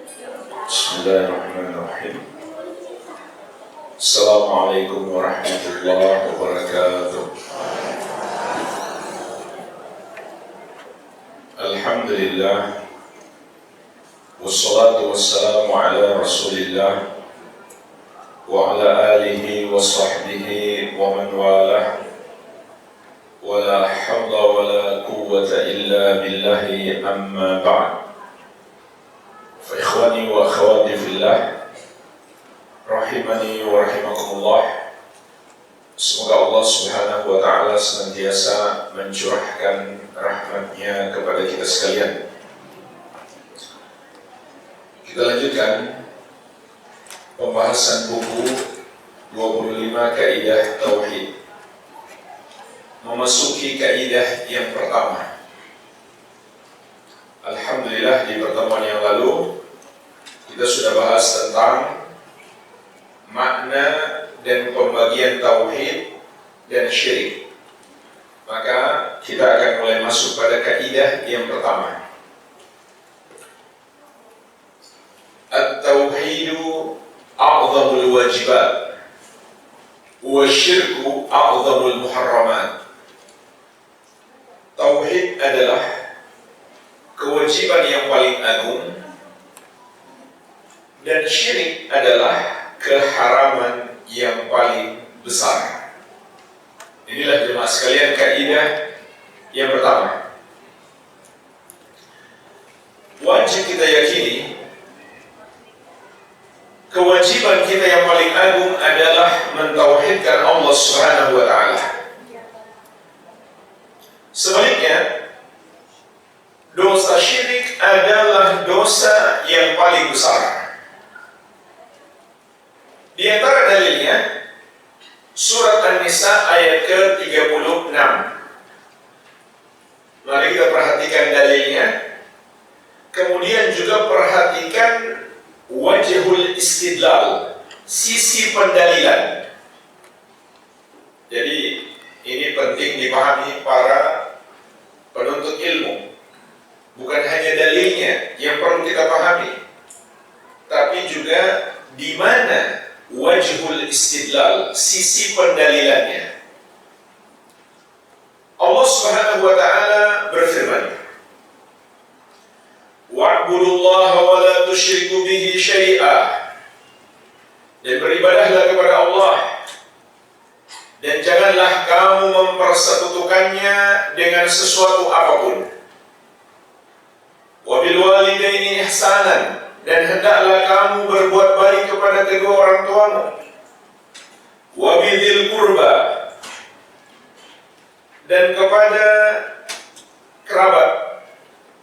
Bismillahirrahmanirrahim. Assalamualaikum warahmatullahi wabarakatuh. Alhamdulillah, wassalatu wassalamu ala rasulillah wa ala alihi wa sahbihi wa man walah, wa la hawla wa la quwwata illa billahi, amma ba'd. Fa ikhwani wa akhwati fillah, rahimani wa rahimakumullah. Semoga Allah subhanahu wa ta'ala senantiasa mencurahkan rahmatnya kepada kita sekalian. Kita lanjutkan pembahasan buku 25 Kaidah Tauhid. Memasuki kaidah yang pertama. Alhamdulillah, di pertemuan yang lalu kita sudah bahas tentang makna dan pembagian tauhid dan syirik. Maka kita akan mulai masuk pada kaidah yang pertama. At-tauhidu a'zamul wajibat wa syirku a'zamul muharramat. Tauhid adalah kewajiban yang paling agung, dan syirik adalah keharaman yang paling besar. Inilah jemaah sekalian kaidah yang pertama. Wajib kita yakini kewajiban kita yang paling agung adalah mentauhidkan Allah Subhanahu wa ta'ala. Sebaliknya, dosa syirik adalah dosa yang paling besar. Di antara dalilnya, surat An-Nisa ayat ke-36. Mari kita perhatikan dalilnya. Kemudian juga perhatikan wajhul istidlal, sisi pendalilan. Jadi ini penting dipahami para penuntut ilmu. Bukan hanya dalilnya yang perlu kita pahami, tapi juga di mana wajhul istidlal, sisi pendalilannya. Allah Subhanahu wa ta'ala berfirman, wa'budullaha wa la tusyriku bihi syai'a. Dan beribadahlah kepada Allah, dan janganlah kamu mempersekutukannya dengan sesuatu apapun. Wabil walidaini ihsanan, dan hendaklah kamu berbuat baik kepada kedua orang tuamu. Wabidil qurba, dan kepada kerabat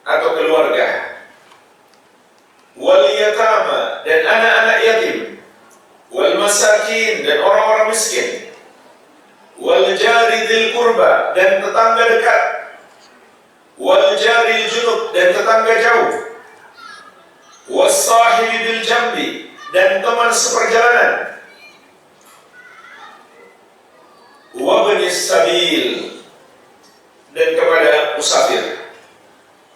atau keluarga. Wal yatama, dan anak-anak yatim. Wal masakin, dan orang-orang miskin. Wal jari dzil qurba, dan tetangga dekat. Wal jaril junub, dan tetangga jauh. Was sahibi bil jambi, dan teman seperjalanan. Wa bnis sabil, dan kepada musafir.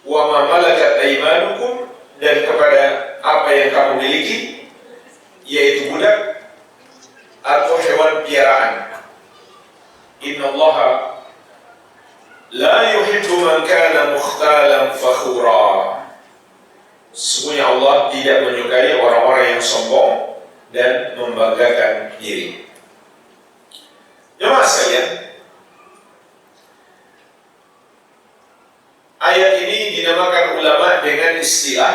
Wa ma malakat aymanukum, dan kepada apa yang kamu miliki, yaitu budak atau hewan piaraan. Innallaha la yuhibbu man kana mukhtalan fakhura. Sesungguhnya Allah tidak menyukai orang-orang yang sombong dan membanggakan diri. Jemaah sekalian, ayat ini dinamakan ulama dengan istilah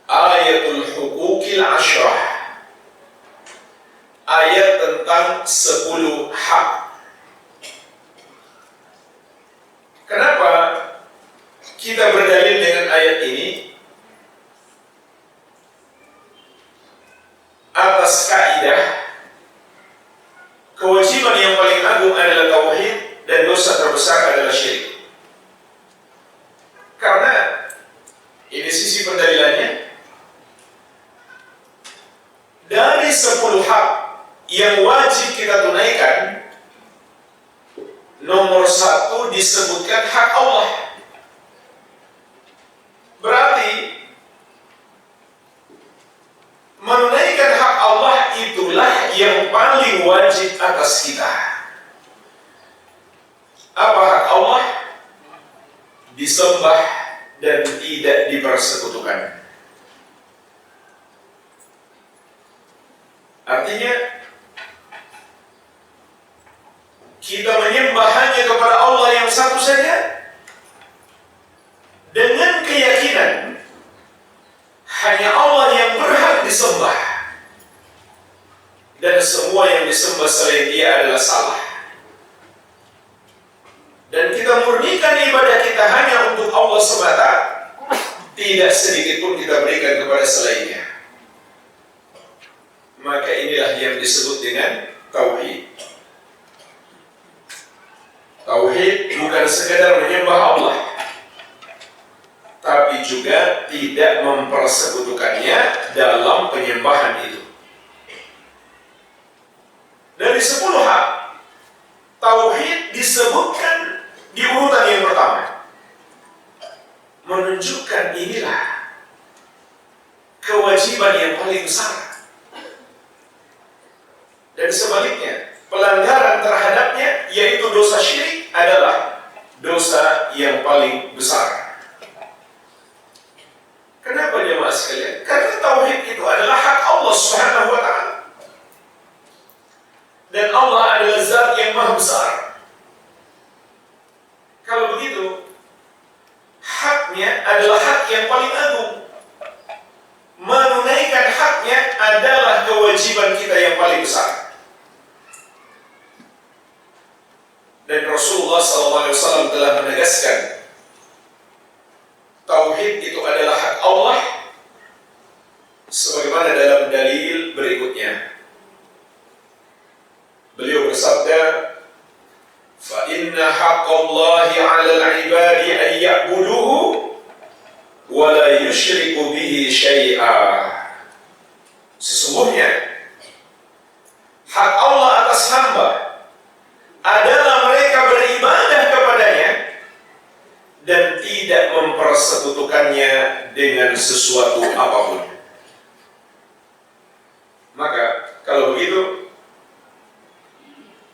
ayatul hukukil ashrah. Ayat tentang 10 hak. Kenapa kita berdalil dengan ayat ini? Atas kaidah kewajiban yang paling agung adalah tauhid dan dosa terbesar adalah syirik. Karena ini sisi pendalilannya. Dari 10 hak yang wajib kita tunaikan, nomor 1 disebutkan hak Allah. Berarti wajib atas kita. Apa hak Allah? Disembah dan tidak dipersekutukan. Artinya, kita menyembah hanya kepada Allah yang satu saja, dengan keyakinan hanya Allah yang berhak disembah, dan semua yang disembah selain Dia adalah salah. Dan kita murnikan ibadah kita hanya untuk Allah semata, tidak sedikit pun kita berikan kepada selainnya. Maka inilah yang disebut dengan tauhid. Tauhid bukan sekadar menyembah Allah, tapi juga tidak mempersekutukannya dalam penyembahan itu. Dari 10 hak, tauhid disebutkan di urutan yang pertama, menunjukkan inilah kewajiban yang paling besar. Dan sebaliknya, pelanggaran terhadapnya, yaitu dosa syirik, adalah dosa yang paling besar. Kenapa jemaah sekalian? Karena tauhid itu adalah hak Allah Subhanahu wa ta'ala. Dan Allah adalah zat yang maha besar. Kalau begitu, haknya adalah hak yang paling agung. Menunaikan haknya adalah kewajiban kita yang paling besar. Dan Rasulullah SAW telah menegaskan, tauhid itu adalah hak Allah, sebagaimana dalam dalil berikutnya. Beliau bersabda, "Fa inna haqqallahi 'alal 'ibadi an ya'buduhu wa la yusyriku bihi syai'a." Sesungguhnya hak Allah atas hamba adalah mereka beribadah kepadanya dan tidak mempersekutukannya dengan sesuatu apapun. Maka kalau begitu,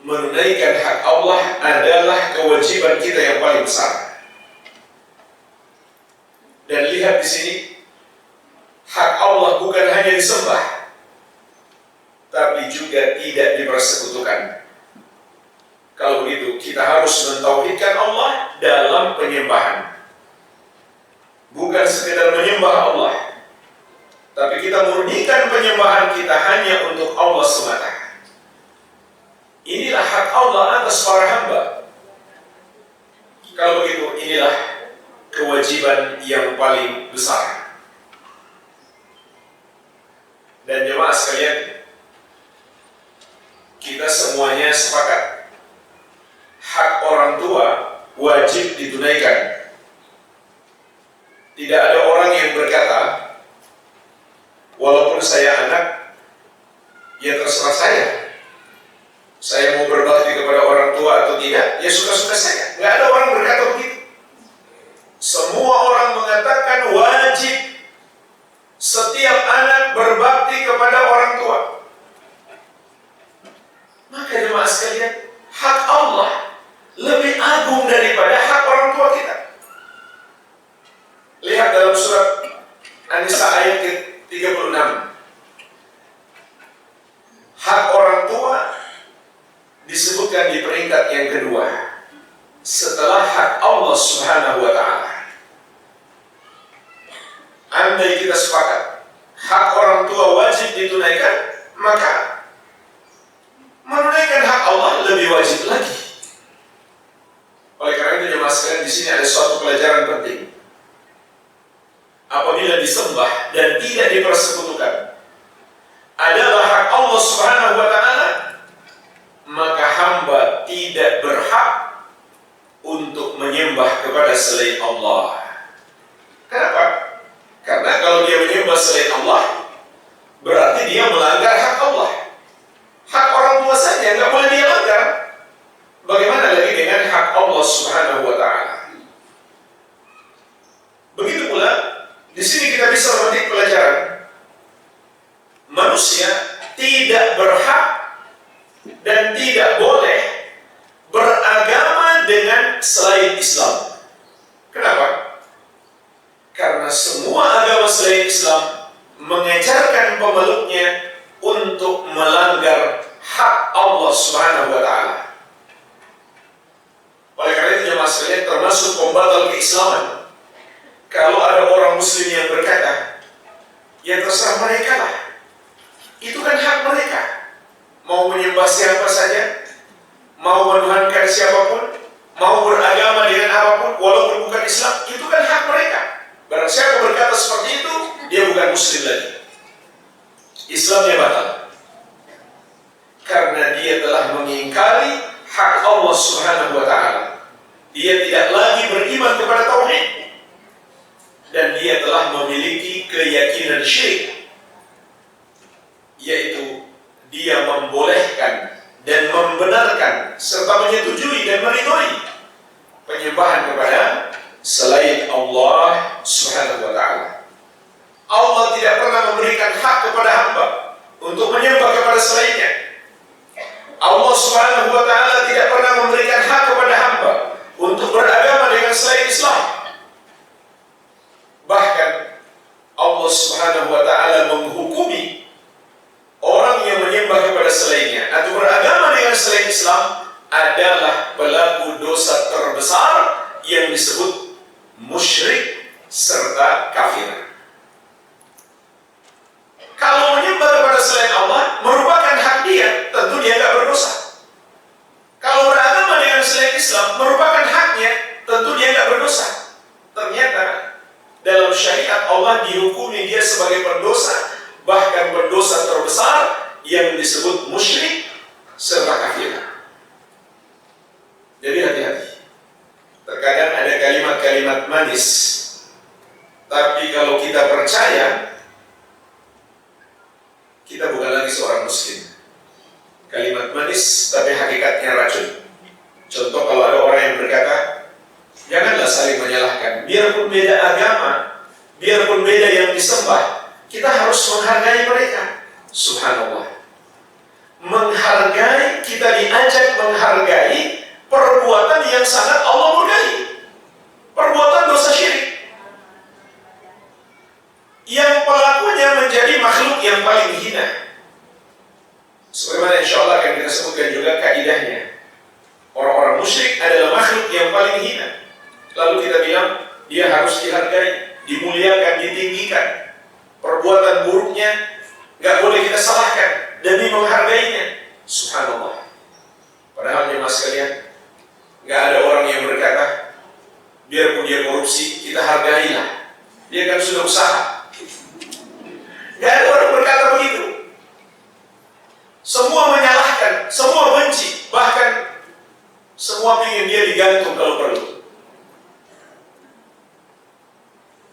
menunaikan hak Allah adalah kewajiban kita yang paling besar. Dan lihat di sini, hak Allah bukan hanya disembah, tapi juga tidak dipersekutukan. Kalau begitu, kita harus mentauhidkan Allah dalam penyembahan. Bukan sekedar menyembah Allah, tapi kita murnikan penyembahan kita hanya untuk Allah semata. Inilah hak Allah atas para hamba. Kalau begitu, inilah kewajiban yang paling besar. Dan jemaah sekalian, kita semuanya sepakat, hak orang tua wajib ditunaikan. Tidak ada orang yang berkata, walaupun saya anak, ya terserah saya mau berbakti kepada orang tua atau tidak, ya suka-suka saya. Nggak ada orang berkata begitu. Semua orang mengatakan wajib setiap anak berbakti kepada orang tua. Maka jemaah sekalian, hak Allah lebih agung daripada hak orang tua kita. Lihat dalam surat An-Nisa ayat ke-36. Hak orang tua disebutkan di peringkat yang kedua setelah hak Allah Subhanahu wa ta'ala. Andai kita sepakat hak orang tua wajib ditunaikan, maka menunaikan hak Allah lebih wajib lagi. Oleh karena itu jemaah sekalian, di sini ada suatu pelajaran penting. Apabila disembah dan tidak dipersekutukan adalah hak Allah Subhanahu wa ta'ala, maka hamba tidak berhak untuk menyembah kepada selain Allah. Kenapa? Karena kalau dia menyembah selain Allah, berarti dia melanggar hak Allah. Hak orang tua saja nggak boleh dia langgar. Bagaimana lagi dengan hak Allah Subhanahu wa ta'ala? Begitu pula, di sini kita bisa memetik pelajaran. Manusia tidak berhak semua agama selain Islam mengajarkan pemeluknya untuk melanggar hak Allah Subhanahu wa Ta'ala. Oleh karena itu jemaah sekalian, termasuk pembatal keislaman kalau ada orang muslim yang berkata, ya terserah mereka lah, itu kan hak mereka, mau menyembah siapa saja, mau menuhankan siapapun, mau beragama dengan apapun walaupun bukan Islam, itu kan hak mereka. Barang siapa berkata seperti itu, dia bukan muslim lagi, Islamnya batal, karena dia telah mengingkari hak Allah Subhanahu wa Ta'ala. Dia tidak lagi beriman kepada tauhid, dan dia telah memiliki keyakinan syirik, yaitu dia membolehkan dan membenarkan serta menyetujui dan meridhoi penyembahan kepada selain Allah Subhanahu wa Ta'ala. Allah tidak pernah memberikan hak kepada hamba untuk menyembah kepada selainnya. Allah Subhanahu wa Ta'ala tidak pernah memberikan hak kepada hamba untuk beragama dengan selain Islam. Bahkan Allah Subhanahu wa Ta'ala menghukumi orang yang menyembah kepada selainnya atau beragama dengan selain Islam adalah pelaku dosa terbesar yang disebut musyrik serta kafir. Kalau menyembah kepada selain Allah merupakan hak dia, tentu dia tidak berdosa. Kalau beragama dengan selain Islam merupakan haknya, tentu dia tidak berdosa. Ternyata dalam syariat Allah dihukumi dia sebagai pendosa, bahkan pendosa terbesar yang disebut musyrik serta kafir. Jadi hati-hati. Terkadang ada kalimat-kalimat manis, tapi kalau kita percaya, kita bukan lagi seorang muslim. Kalimat manis tapi hakikatnya racun. Contoh, kalau ada orang yang berkata, janganlah saling menyalahkan, biarpun beda agama, biarpun beda yang disembah, kita harus menghargai mereka. Subhanallah. Menghargai, kita diajak menghargai perbuatan yang sangat Allah murkai, perbuatan dosa syirik yang pelakunya menjadi makhluk yang paling hina. Sebagaimana insya Allah akan kita sebutkan juga kaidahnya. Orang-orang musyrik adalah makhluk yang paling hina. Lalu kita bilang dia harus dihargai, dimuliakan, ditinggikan. Perbuatan buruknya gak boleh kita salahkan demi menghargainya. Subhanallah. Padahal jemaah sekalian, gak ada orang yang berkata, biarpun dia korupsi, kita hargailah, dia kan sudah usaha. Gak ada orang berkata begitu. Semua menyalahkan, semua benci, bahkan semua ingin dia digantung kalau perlu.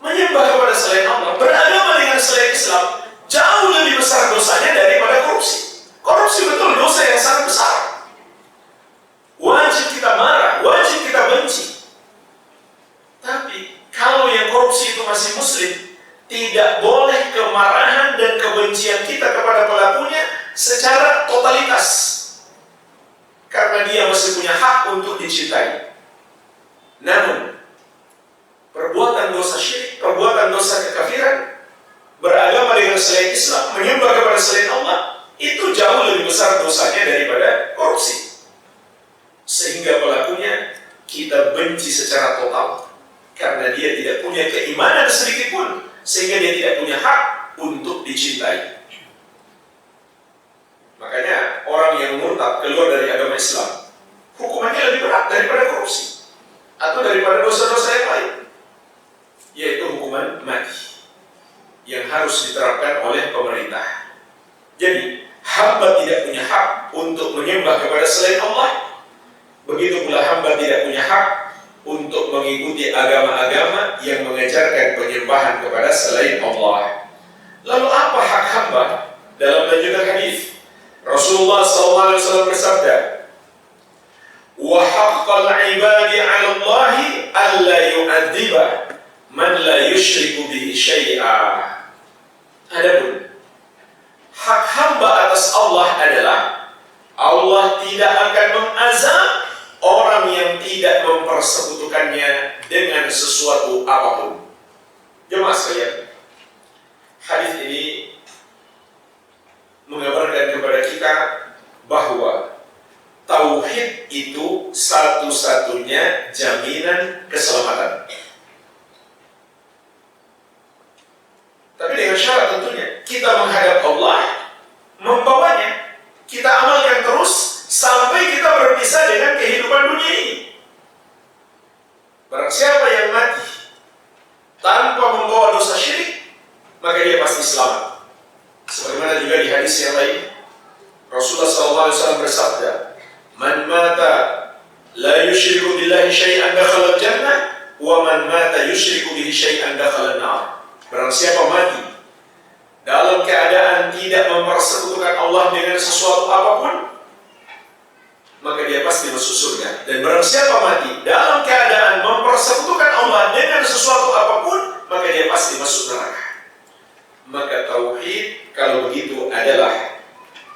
Menyembah kepada selain Allah, beragama dengan selain Islam, jauh lebih besar dosanya daripada korupsi. Korupsi betul dosa yang sangat besar. Wajib kita marah, wajib kita benci. Tapi kalau yang korupsi itu masih muslim, tidak boleh kemarahan dan kebencian kita kepada pelakunya secara totalitas, karena dia masih punya hak untuk dicintai. Namun perbuatan dosa syirik, perbuatan dosa kekafiran, beragama dengan selain Islam, menyembah kepada selain Allah, itu jauh lebih besar dosanya daripada korupsi, sehingga pelakunya kita benci secara total, karena dia tidak punya keimanan sedikit pun, sehingga dia tidak punya hak untuk dicintai. Makanya orang yang murtad keluar dari agama Islam, hukumannya lebih berat daripada korupsi atau daripada dosa-dosa yang lain, yaitu hukuman mati yang harus diterapkan oleh pemerintah. Jadi hamba tidak punya hak untuk menyembah kepada selain Allah, begitu pula hamba tidak punya hak untuk mengikuti agama-agama yang mengajarkan penyembahan kepada selain Allah. Lalu apa hak hamba? Dalam lanjutan hadis, Rasulullah SAW bersabda, "Wa haqqal ibadi 'ala Allahi alla yu'adziba man la yusyriku bihi syai'a." Adapun hak hamba atas Allah adalah Allah tidak akan mengazab orang yang tidak mempersekutukannya dengan sesuatu apapun. Jemaah sekalian, hadis ini mengabarkan kepada kita bahwa tauhid itu satu-satunya jaminan keselamatan. Tapi dengan syarat tentunya kita menghadap Allah, membawanya, kita amalkan terus sampai kita berpisah dengan kehidupan dunia ini. Barang siapa yang mati tanpa membawa dosa syirik, maka dia pasti selamat. Sebagaimana juga di hadis yang lain, Rasulullah SAW bersabda, "Man mata la yusyriku billahi syai'an dakhala al-jannah, wa man mata yusyriku bihi syai'an dakhala an-nar." Barang siapa mati dalam keadaan tidak mempersekutukan Allah dengan sesuatu apapun, maka dia pasti masuk surga. Dan barang siapa mati dalam keadaan mempersekutukan Allah dengan sesuatu apapun, maka dia pasti masuk neraka. Maka tauhid kalau begitu adalah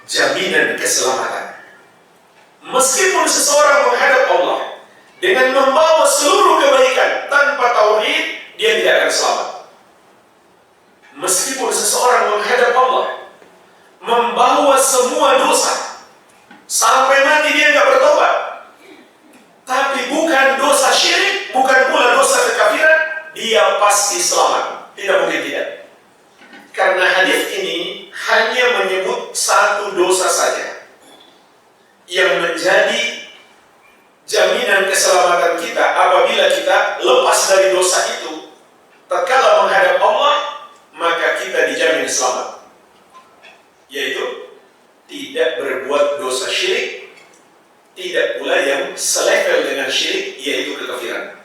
jaminan keselamatan. Meskipun seseorang menghadap Allah dengan membawa seluruh kebaikan, tanpa tauhid dia tidak akan selamat. Meskipun seseorang menghadap Allah membawa semua dosa, sampai mati dia tidak bertobat, tapi bukan dosa syirik, bukan pula dosa kekafiran, dia pasti selamat. Tidak mungkin tidak. Karena hadis ini hanya menyebut satu dosa saja yang menjadi jaminan keselamatan kita apabila kita lepas dari dosa itu. Tatkala menghadap Allah, maka kita dijamin selamat, yaitu tidak berbuat dosa syirik, tidak pula yang selevel dengan syirik, yaitu kekafiran.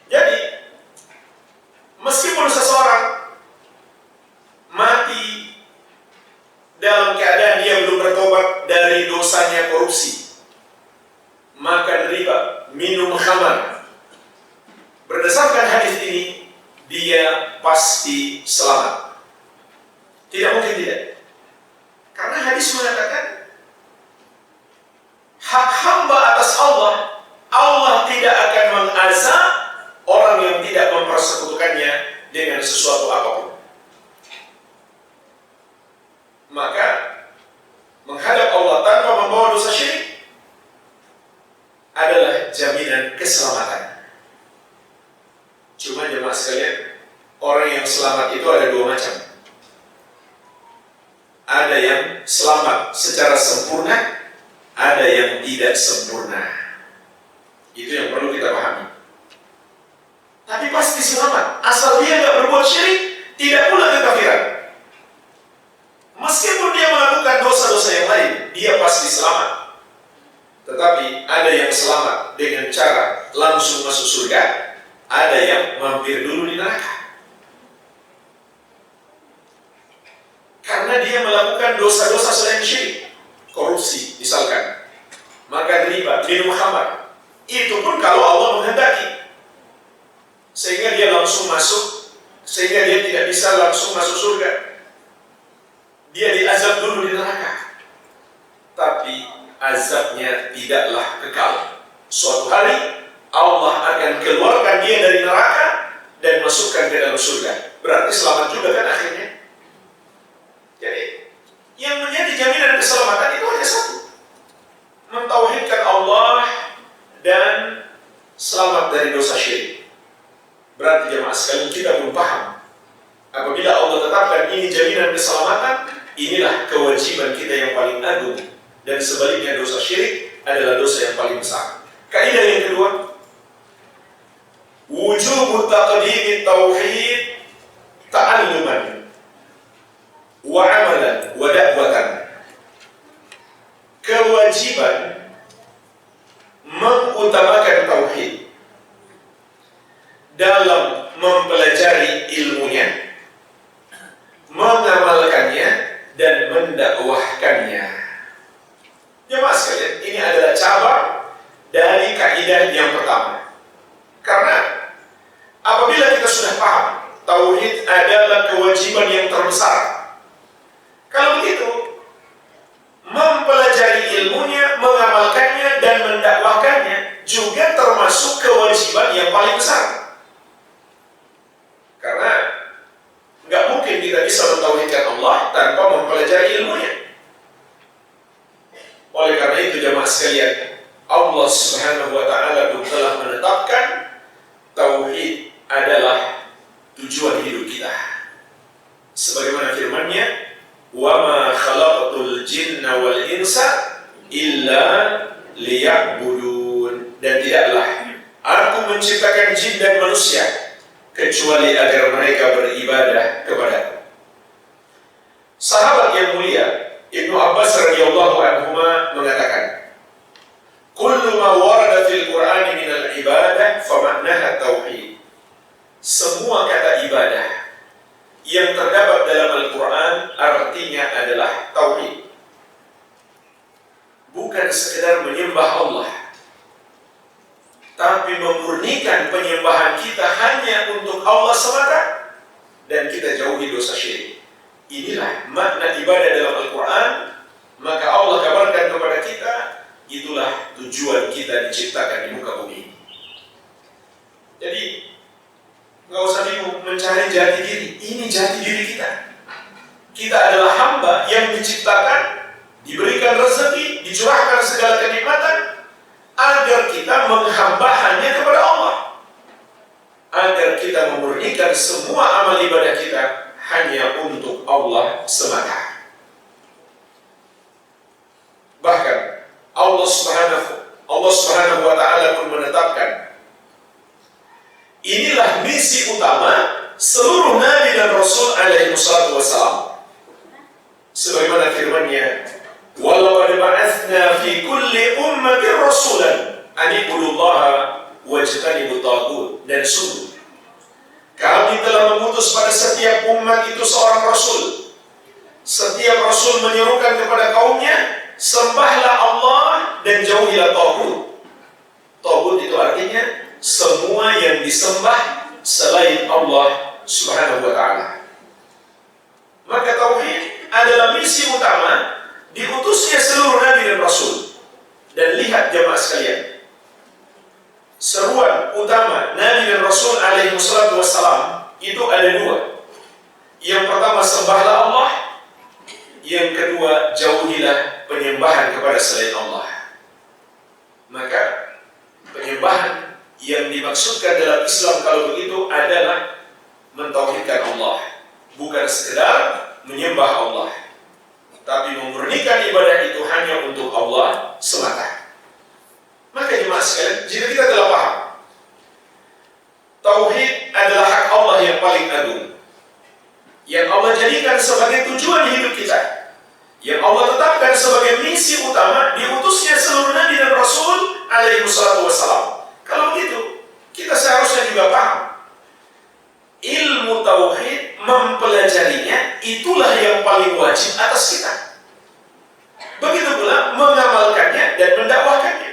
Jadi, meskipun seseorang mati dalam keadaan dia belum bertobat dari dosanya korupsi, makan riba, minum khamar, berdasarkan hadis ini dia pasti selamat. Tidak mungkin tidak. Karena hadis mengatakan hak hamba atas Allah, Allah tidak akan mengazab orang yang tidak mempersekutukannya dengan sesuatu apapun. Maka menghadap Allah tanpa membawa dosa syirik adalah jaminan keselamatan. Cuma jemaah sekalian, orang yang selamat itu ada dua macam. Ada yang selamat secara sempurna, ada yang tidak sempurna. Itu yang perlu kita pahami. Tapi pasti selamat, asal dia tidak berbuat syirik, tidak pula kekafiran. Meskipun dia melakukan dosa-dosa yang lain, dia pasti selamat. Tetapi ada yang selamat dengan cara langsung masuk surga, ada yang mampir dulu di neraka. Karena dia melakukan dosa-dosa selain syirik, korupsi misalkan, makan riba, minum khamar. Itu pun kalau Allah menghendaki, sehingga dia langsung masuk, sehingga dia tidak bisa langsung masuk surga. Dia diazab dulu di neraka. Tapi azabnya tidaklah kekal. Suatu hari Allah akan keluarkan dia dari neraka dan masukkan ke dalam surga. Berarti selamat juga kan akhirnya. Jadi yang menjadi jaminan keselamatan itu hanya satu: mentauhidkan Allah dan selamat dari dosa syirik. Berarti jemaah sekalian, kita belum paham. Apabila Allah tetapkan ini jaminan keselamatan, inilah kewajiban kita yang paling agung. Dan sebaliknya dosa syirik adalah dosa yang paling besar. Kaidah yang kedua, wujub taqdim tauhid ta'alluman wa amalan wa da'watan. Kewajiban mengutamakan tauhid dalam mempelajari ilmunya, mengamalkannya, dan mendakwahkannya. Jemaah sekalian, ini adalah cabang dari kaidah yang pertama. Karena apabila kita sudah paham tauhid adalah kewajiban yang terbesar, kalau begitu mempelajari ilmunya, mengamalkannya, dan mendakwahkannya juga termasuk kewajiban yang paling besar. adalah tujuan hidup kita. Sebagaimana firman-Nya, "Wa ma khalaqatul jinna wal insa illa liya'budun." Dan tidaklah Aku menciptakan jin dan manusia kecuali agar mereka beribadah kepadaku. Sahabat yang mulia Ibnu Abbas radhiyallahu anhuma mengatakan, "Kullu ma warada fil Qur'ani min al-ibadah fa ma'naha tauhid." Semua kata ibadah yang terdapat dalam Al-Quran artinya adalah tauhid. Bukan sekedar menyembah Allah, tapi memurnikan penyembahan kita hanya untuk Allah semata dan kita jauhi dosa syirik. Inilah makna ibadah dalam Al-Quran. Maka Allah kabarkan kepada kita, itulah tujuan kita diciptakan di muka bumi. Jadi nggak usah bingung mencari jati diri. Ini jati diri kita. Kita adalah hamba yang diciptakan, diberikan rezeki, dicurahkan segala kenikmatan agar kita menghamba hanya kepada Allah, agar kita memurnikan semua amal ibadah kita hanya untuk Allah semata. Bahkan Allah Subhanahu wa Ta'ala pun menetapkan, inilah misi utama seluruh Nabi dan Rasul alaihi wassalam. Sebagaimana firman-Nya, "Walaqad ba'atsna fi kulli ummatin rasulan an ibudullaha wajtanibut taghut." Dan sungguh kami telah mengutus pada setiap umat itu seorang rasul. Setiap rasul menyerukan kepada kaumnya, sembahlah Allah dan jauhilah taghut. Taghut itu artinya semua yang disembah selain Allah Subhanahu wa Ta'ala. Maka tauhid adalah misi utama diutusnya seluruh Nabi dan Rasul. Dan lihat jemaah sekalian, seruan utama Nabi dan Rasul alaihi wassalam itu ada dua. Yang pertama, sembahlah Allah. Yang kedua, jauhilah penyembahan kepada selain Allah. Maka penyembahan yang dimaksudkan dalam Islam kalau begitu adalah mentauhidkan Allah, bukan sekedar menyembah Allah, tapi memurnikan ibadah itu hanya untuk Allah semata. Maka jemaah sekalian, jika kita telah paham tauhid adalah hak Allah yang paling agung, yang Allah jadikan sebagai tujuan hidup kita, yang Allah tetapkan sebagai misi utama diutusnya seluruh Nabi dan Rasul alaihi wassalam. Kalau begitu, kita seharusnya juga paham ilmu tauhid, mempelajarinya itulah yang paling wajib atas kita. Begitu pula mengamalkannya dan mendakwahkannya.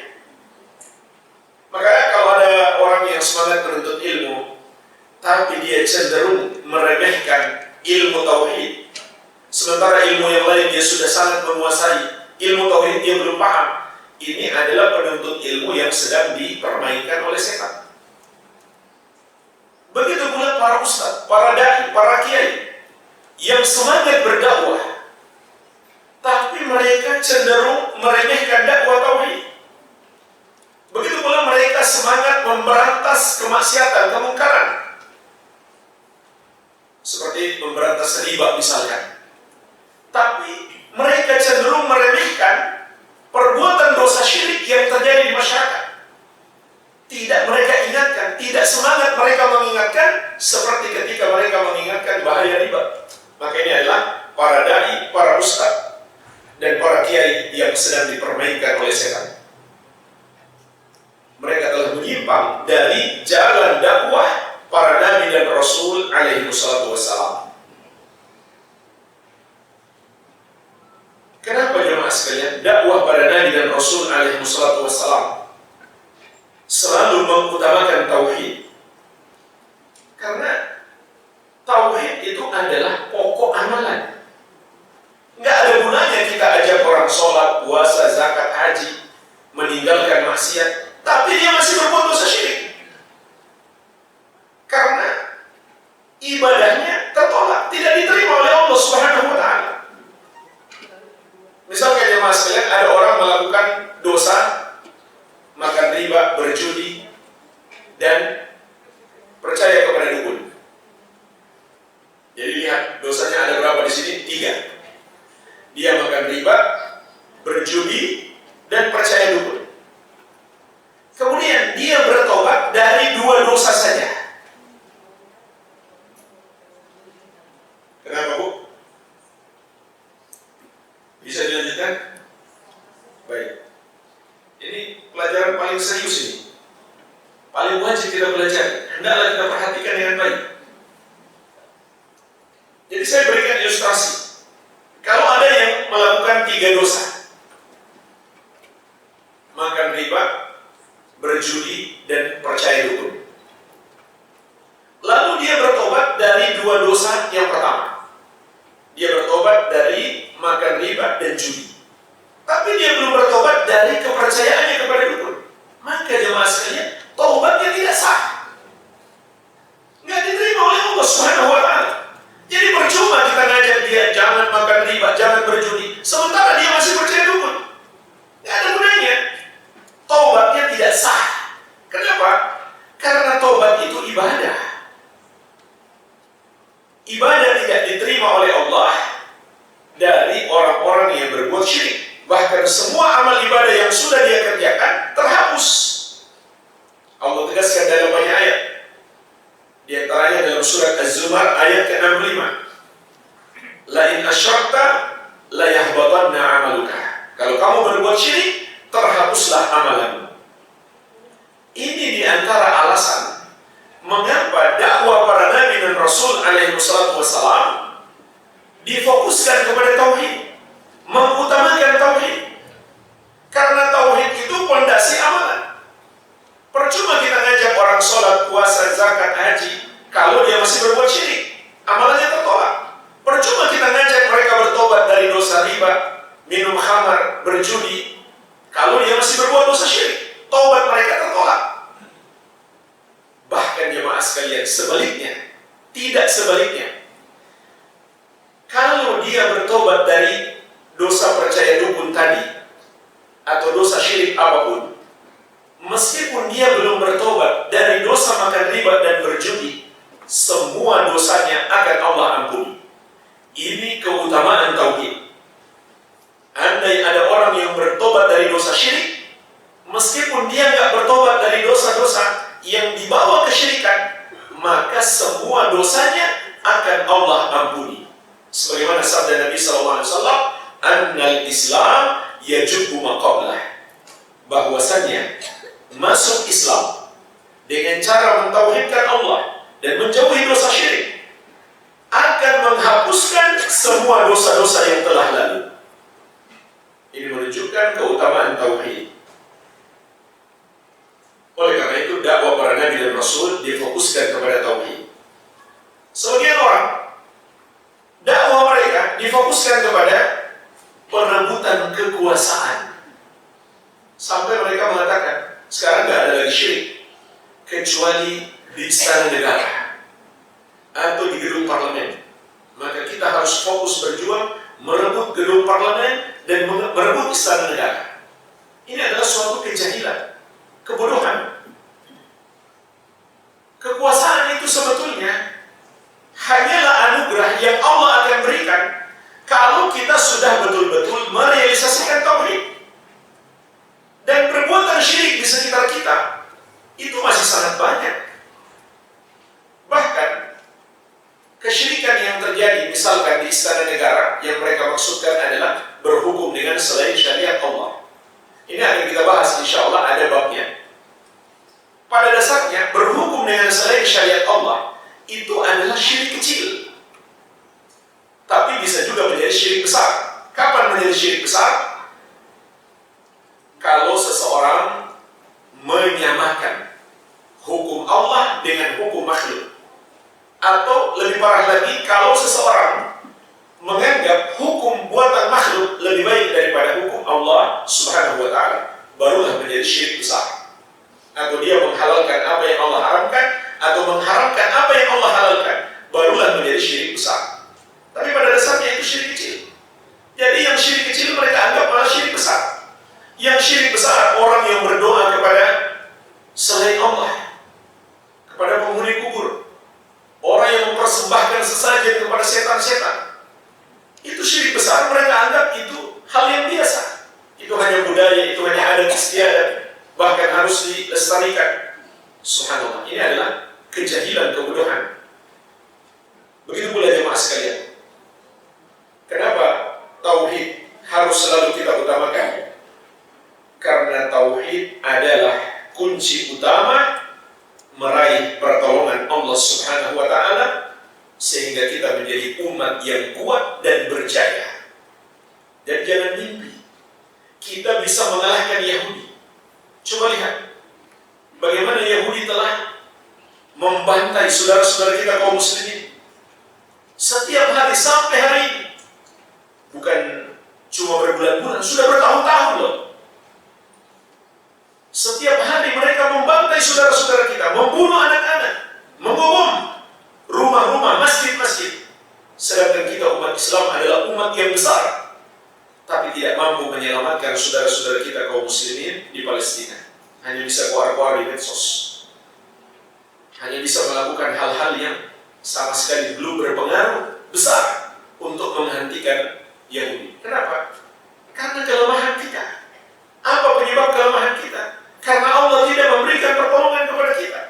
Makanya kalau ada orang yang semangat menuntut ilmu, tapi dia cenderung meremehkan ilmu tauhid, sementara ilmu yang lain dia sudah sangat menguasai, ilmu tauhid dia belum paham, ini adalah penuntut ilmu yang sedang dipermainkan oleh setan. Begitu pula para ustaz, para dai, para kiai yang semangat berdakwah, tapi mereka cenderung meremehkan dakwah tauhid. Begitu pula mereka semangat memberantas kemaksiatan, kemungkaran, seperti memberantas riba misalkan, tapi mereka cenderung meremehkan perbuatan dosa syirik yang terjadi di masyarakat. Tidak mereka ingatkan, tidak semangat mereka mengingatkan seperti ketika mereka mengingatkan bahaya riba. Maka ini adalah para dai, para ustaz, dan para kiai yang sedang dipermainkan oleh setan. Mereka telah menyimpang dari jalan dakwah para Nabi dan Rasul alaihi wassalam. Kenapa jemaah sekalian dakwah pada Nabi dan Rasul alaihi wassalam selalu mengutamakan tauhid? Karena tauhid itu adalah pokok amalan. Nggak ada gunanya kita ajak orang sholat, puasa, zakat, haji, meninggalkan maksiat, tapi dia masih berbuat dosa syirik. Karena ibadahnya tertolak, tidak diterima oleh Allah Subhanahu wa Ta'ala. Misalkan jemaah sekalian, ada orang melakukan dosa, makan riba, berjudi, dan percaya kepada kita perhatikan dengan baik. Jadi saya berikan ilustrasi. Kalau ada yang melakukan 3 dosa, makan riba, berjudi, dan percaya dukun. Lalu dia bertobat dari 2 dosa yang pertama. Dia bertobat dari makan riba dan judi. Tapi dia belum bertobat dari kepercayaannya kepada dukun. Maka jemaah sekalian, taubatnya tidak sah. Nggak diterima oleh Allah Subhanahu wa Ta'ala. Jadi percuma kita ngajak dia jangan makan riba, jangan berjudi, sementara dia masih percaya dukun. Nggak ada gunanya. Taubatnya tidak sah. Kenapa? Karena taubat itu ibadah. Ibadah tidak diterima oleh Allah dari orang-orang yang berbuat syirik. Bahkan semua amal ibadah yang sudah dia kerjakan terhapus. Allah tegaskan dalam banyak ayat. Di antaranya dalam surat Az-Zumar ayat ke-65. La in asyrakta la yahbatanna amaluka. Kalau kamu berbuat syirik, terhapuslah amalanmu. Ini di antara alasan mengapa dakwah para nabi dan rasul alaihi wassalam difokuskan kepada tauhid, mengutamakan tauhid. Karena tauhid itu pondasi amalan. Percuma kita ngajak orang sholat, puasa, zakat, haji, kalau dia masih berbuat syirik, amalannya tertolak. Percuma kita ngajak mereka bertobat dari dosa riba, minum khamar, berjudi, kalau dia masih berbuat dosa syirik, taubat mereka tertolak. Bahkan jemaah sekalian, sebaliknya, tidak sebaliknya. Kalau dia bertobat dari dosa percaya dukun tadi, atau dosa syirik apapun, meskipun dia belum bertobat dari dosa makan riba dan berjudi, semua dosanya akan Allah ampuni. Ini keutamaan tauhid. Andai ada orang yang bertobat dari dosa syirik, meskipun dia nggak bertobat dari dosa-dosa yang dibawa kesyirikan, maka semua dosanya akan Allah ampuni. Sebagaimana sabda Nabi SAW, Annal Islam yajubbu ma qablah. Bahwasannya masuk Islam dengan cara mentauhidkan Allah dan menjauhi dosa syirik akan menghapuskan semua dosa-dosa yang telah lalu. Ini menunjukkan keutamaan tauhid. Oleh karena itu dakwah para nabi dan rasul difokuskan kepada tauhid. Sebagian orang dakwah mereka difokuskan kepada perebutan kekuasaan. Sampai mereka mengatakan, sekarang nggak ada lagi syirik kecuali di istana negara atau di gedung parlemen. Maka kita harus fokus berjuang merebut gedung parlemen dan merebut istana negara. Ini adalah suatu kejahilan, kebodohan. Kekuasaan itu sebetulnya hanyalah anugerah yang Allah akan berikan kalau kita sudah betul-betul merealisasikan tauhid. Dan perbuatan syirik di sekitar kita itu masih sangat banyak. Bahkan kesyirikan yang terjadi misalkan di istana negara yang mereka maksudkan adalah berhukum dengan selain syariat Allah. Ini akan kita bahas insya Allah, ada babnya. Pada dasarnya berhukum dengan selain syariat Allah itu adalah syirik kecil, tapi bisa juga menjadi syirik besar. Kapan menjadi syirik besar? Kalau seseorang menyamakan hukum Allah dengan hukum makhluk. Atau lebih parah lagi, kalau seseorang menganggap hukum buatan makhluk lebih baik daripada hukum Allah Subhanahu wa Ta'ala, barulah menjadi syirik besar. Atau dia menghalalkan apa yang Allah haramkan, atau mengharamkan apa yang Allah halalkan, barulah menjadi syirik besar. Tapi pada dasarnya itu syirik kecil. Jadi yang syirik kecil mereka anggap malah syirik besar. Yang syirik besar orang yang berdoa kepada selain Allah, kepada penghuni kubur, orang yang mempersembahkan sesajen kepada setan-setan. Itu syirik besar, mereka anggap itu hal yang biasa. Itu hanya budaya, itu hanya adat istiadat, bahkan harus dilestarikan. Subhanallah, ini adalah kejahilan, kebodohan. Begitu pula jemaah sekalian. Kenapa tauhid harus selalu kita utamakan? Karena tauhid adalah kunci utama meraih pertolongan Allah umat yang kuat dan berjaya. Dan jangan mimpi kita bisa mengalahkan Yahudi. Coba lihat bagaimana Yahudi telah membantai saudara-saudara kita kaum muslimin setiap hari sampai hari ini. Bukan cuma berbulan-bulan, sudah bertahun-tahun loh. Setiap hari mereka membantai saudara-saudara kita, membunuh anak-anak, mengubur rumah-rumah, masjid-masjid. Sedangkan kita umat Islam adalah umat yang besar, tapi tidak mampu menyelamatkan saudara-saudara kita kaum muslimin di Palestina. Hanya bisa keluar-keluar di medsos. Hanya bisa melakukan hal-hal yang sama sekali belum berpengaruh besar untuk menghentikan Yahudi. Kenapa? Karena kelemahan kita. Apa penyebab kelemahan kita? Karena Allah tidak memberikan pertolongan kepada kita.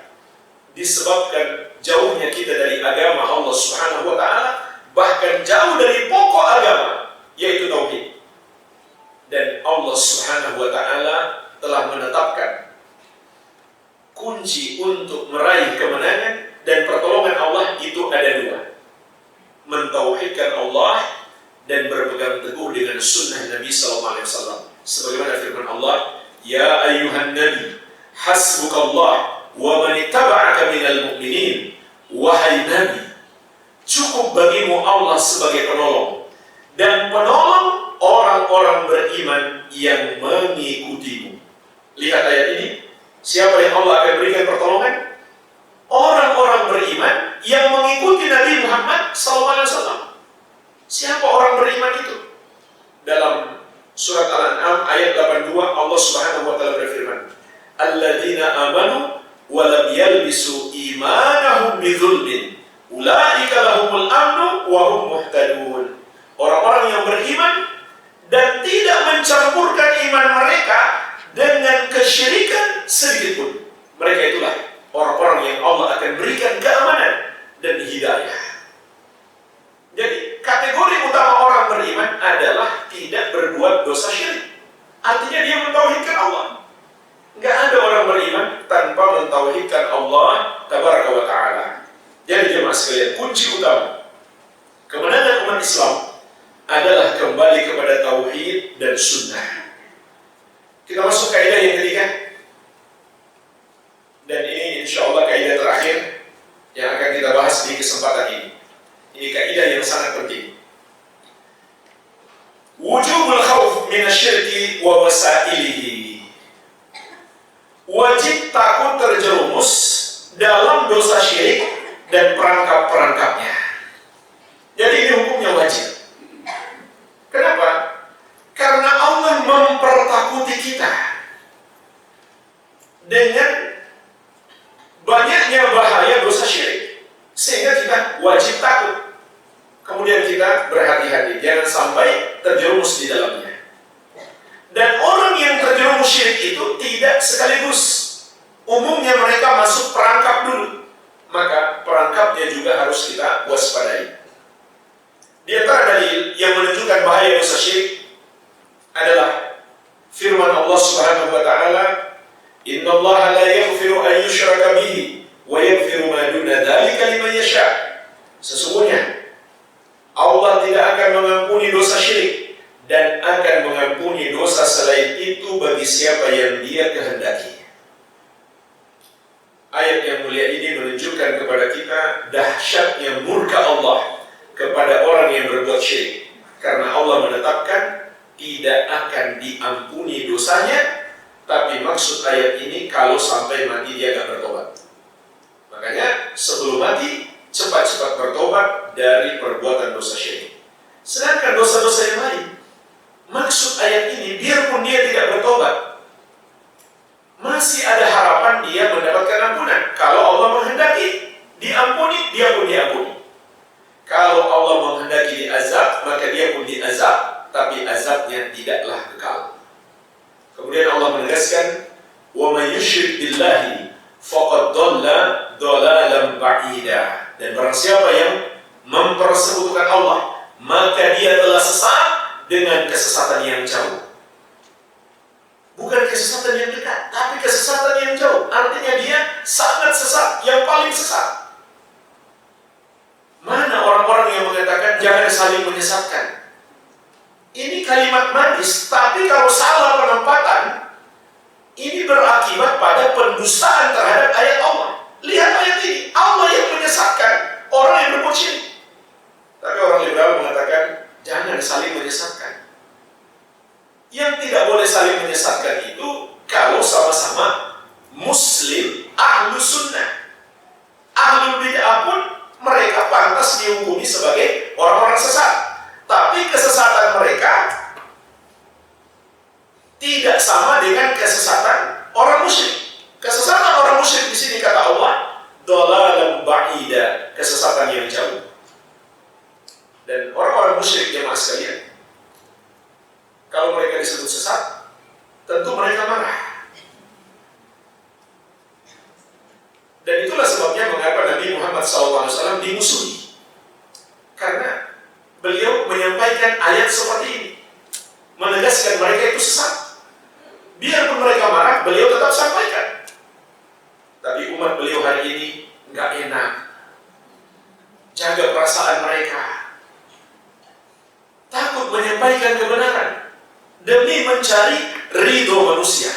Disebabkan jauhnya kita dari agama Allah Subhanahu wa Ta'ala, bahkan jauh dari pokok agama, yaitu tauhid. Dan Allah Subhanahu wa Ta'ala telah menetapkan kunci untuk meraih kemenangan dan pertolongan Allah itu ada dua: mentauhidkan Allah dan berpegang teguh dengan sunnah Nabi SAW. Sebagaimana firman Allah, Ya ayyuhan Nabi, hasbukallah wa man ittaba'aka minal mu'minin. Wahai Nabi, cukup bagimu Allah sebagai penolong, dan penolong orang-orang beriman yang mengikutimu. Lihat ayat ini. Siapa yang Allah akan berikan pertolongan? Orang-orang beriman yang mengikuti Nabi Muhammad SAW. Siapa orang beriman itu? Dalam surat Al-An'am ayat 82 Allah Subhanahu wa Ta'ala berfirman, Alladzina amanu wa lam yalbisu imanahum bidzulmin ulaika lahumul amnu wa hum muhtadun. Orang-orang yang beriman dan tidak mencampurkan iman mereka dengan kesyirikan sedikit pun, mereka itulah orang-orang yang Allah akan berikan keamanan dan hidayah. Jadi kategori utama orang beriman adalah tidak berbuat dosa syirik. Artinya dia mentauhidkan Allah. Enggak ada orang beriman tanpa mentauhidkan Allah Tabaraka wa Ta'ala. Jadi jemaah sekalian, kunci utama kemenangan umat Islam adalah kembali kepada tauhid dan sunnah. Kita masuk kaidah yang ketiga, dan ini insya Allah kaidah terakhir yang akan kita bahas di kesempatan ini. Ini kaidah yang sangat penting. Wujubul khauf minasyirki wa wasailihi. Wajib takut terjerumus dalam dosa syirik dan perangkap-perangkapnya. Jadi ini hukumnya wajib. Kenapa? Karena Allah mempertakuti kita dengan banyaknya bahaya dosa syirik, sehingga kita wajib takut. Kemudian kita berhati-hati, jangan sampai terjerumus di dalamnya. Dan orang yang terjerumus syirik itu tidak sekaligus. Umumnya mereka masuk perangkap dulu, maka perangkapnya juga harus kita waspadai. Di antara dalil yang menunjukkan bahaya dosa syirik adalah firman Allah Subhanahu wa Ta'ala, Innallaha la yaghfiru an yushraka bihi wa yaghfiru ma duna dzalika liman yasha. Sesungguhnya Allah tidak akan mengampuni dosa syirik dan akan mengampuni dosa selain itu bagi siapa yang Dia kehendaki. Ayat yang mulia ini menunjukkan kepada kita dahsyatnya murka Allah kepada orang yang berbuat syirik, karena Allah menetapkan tidak akan diampuni dosanya. Tapi maksud ayat ini kalau sampai mati dia tidak bertobat. Makanya sebelum mati cepat-cepat bertobat dari perbuatan dosa syirik. Sedangkan dosa-dosa yang lain, maksud ayat ini biarpun dia tidak bertobat, masih ada harapan dia mendapatkan ampunan. Kalau Allah menghendaki diampuni, dia pun diampuni. Kalau Allah menghendaki diazab, maka dia pun diazab, tapi azabnya tidaklah kekal. Kemudian Allah menegaskan, wa may yusyrik billahi faqad dhalla dhalalan ba'ida. Dan barang siapa yang mempersekutukan Allah, maka dia telah sesat dengan kesesatan yang jauh. Bukan kesesatan yang dekat, tapi kesesatan yang jauh. Artinya dia sangat sesat, yang paling sesat. Mana orang-orang yang mengatakan jangan saling menyesatkan. Ini kalimat manis, tapi kalau salah penempatan, ini berakibat pada pendustaan terhadap ayat Allah. Lihat ayat ini, Allah yang menyesatkan orang yang berbuat syirik. Tapi orang liberal mengatakan, jangan saling menyesatkan. Yang tidak boleh saling menyesatkan itu kalau sama-sama Muslim, ahlu sunnah. Ahlu bid'ah pun mereka pantas dihukumi sebagai orang-orang sesat. Tapi kesesatan mereka tidak sama dengan kesesatan orang musyrik. Kesesatan orang musyrik di sini kata Allah, dhalalan ba'ida, kesesatan yang jauh. Dan orang-orang musyrik jemaah sekalian, kalau mereka disebut sesat, tentu mereka marah. Dan itulah sebabnya mengapa Nabi Muhammad SAW dimusuhi. Karena beliau menyampaikan ayat seperti ini, menegaskan mereka itu sesat. Biarpun mereka marah, beliau tetap sampaikan. Tapi umat beliau hari ini nggak enak. Jaga perasaan mereka. Takut menyampaikan kebenaran demi mencari ridho manusia.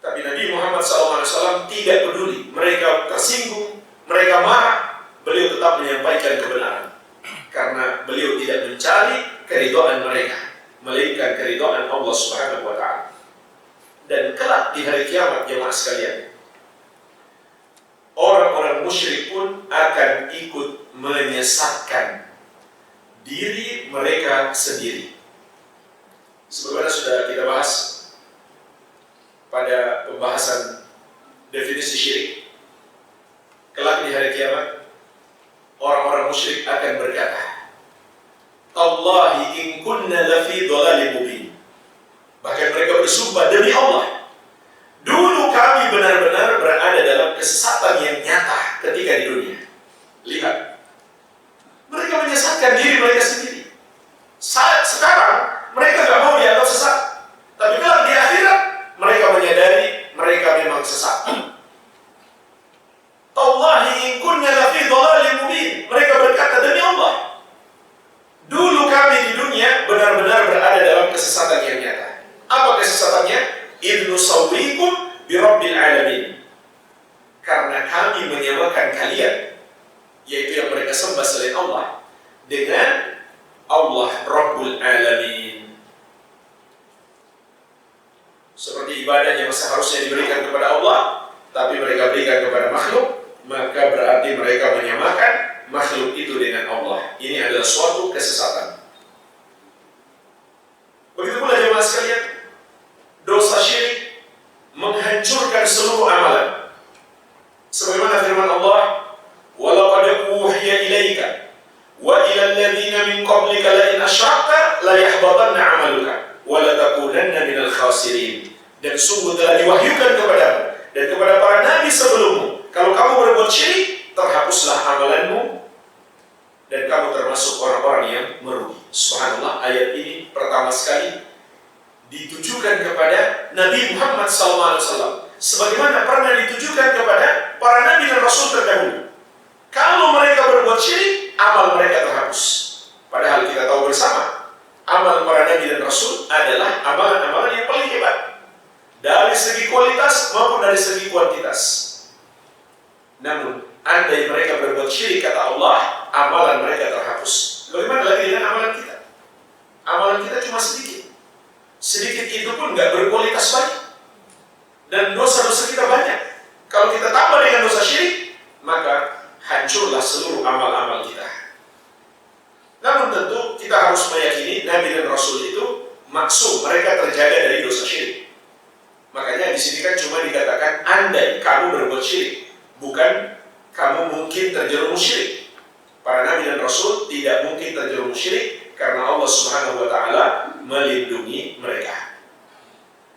Tapi Nabi Muhammad SAW tidak peduli. Mereka tersinggung, mereka marah. Beliau tetap menyampaikan kebenaran. Karena beliau tidak mencari keridhaan mereka, melainkan keridhaan Allah Subhanahu wa Ta'ala. Dan kelak di hari kiamat jemaah sekalian, orang-orang musyrik pun akan ikut menyesatkan diri mereka sendiri. Sebagaimana sudah kita bahas pada pembahasan definisi syirik, kelak di hari kiamat orang-orang musyrik akan berkata, Allahi in kunna lafi dhalalin mubin. Bahkan mereka bersumpah, demi Allah, dulu kami benar-benar berada dalam kesesatan yang nyata ketika di dunia. Lihat, mereka menyesatkan diri mereka sendiri. Saat sekarang mereka gak mau dianggap sesat, tapi kalau di akhirat mereka menyadari mereka memang sesat. Tallahi in kunna lafi dhalalin mubin. Mereka berkata, demi Allah, dulu kami di dunia benar-benar berada dalam kesesatan yang nyata. Apa kesesatannya? Idh nusawwikum bi rabbil alamin. Karena kami menyamakan kalian, yaitu yang mereka sembah selain Allah, dengan Allah Rabbul Alamin. Seperti ibadah yang seharusnya diberikan kepada Allah, tapi mereka berikan kepada makhluk, maka berarti mereka menyamakan makhluk itu dengan Allah. Ini adalah suatu kesesatan. Begitu pula jemaah sekalian, dosa syirik menghancurkan seluruh amalan. Sebagaimana firman Allah, وَلَقَدْ أُوحِيَ إِلَيْكَ وَإِلَى الَّذِينَ مِنْ قَبْلِكَ لَئِنْ أَشْرَكْتَ لَيَحْبَطَنَّ عَمَلُكَ وَلَتَكُونَنَّ مِنَ الْخَاسِرِينَ. Dan sungguh telah diwahyukan kepadamu dan kepada para nabi sebelummu, kalau kamu berbuat syirik, terhapuslah amalanmu dan kamu termasuk orang-orang yang merugi. Subhanallah, ayat ini pertama sekali ditujukan kepada Nabi Muhammad SAW, sebagaimana pernah ditujukan kepada para nabi dan rasul terdahulu. Kalau mereka berbuat syirik, amal mereka terhapus. Padahal kita tahu bersama, amal para nabi dan rasul adalah amalan-amalan yang paling hebat, dari segi kualitas maupun dari segi kuantitas. Namun, andai mereka berbuat syirik, kata Allah, amalan mereka terhapus. Bagaimana lagi dengan amalan kita? Amalan kita cuma sedikit. Sedikit itu pun nggak berkualitas baik. Dan dosa-dosa kita banyak. Kalau kita tambah dengan dosa syirik, maka hancurlah seluruh amal-amal kita. Namun tentu kita harus meyakini Nabi dan Rasul itu maksum, mereka terjaga dari dosa syirik. Makanya di sini kan cuma dikatakan andai kamu berbuat syirik, bukan kamu mungkin terjerumus syirik. Para Nabi dan Rasul tidak mungkin terjerumus syirik karena Allah Subhanahu wa Ta'ala melindungi mereka.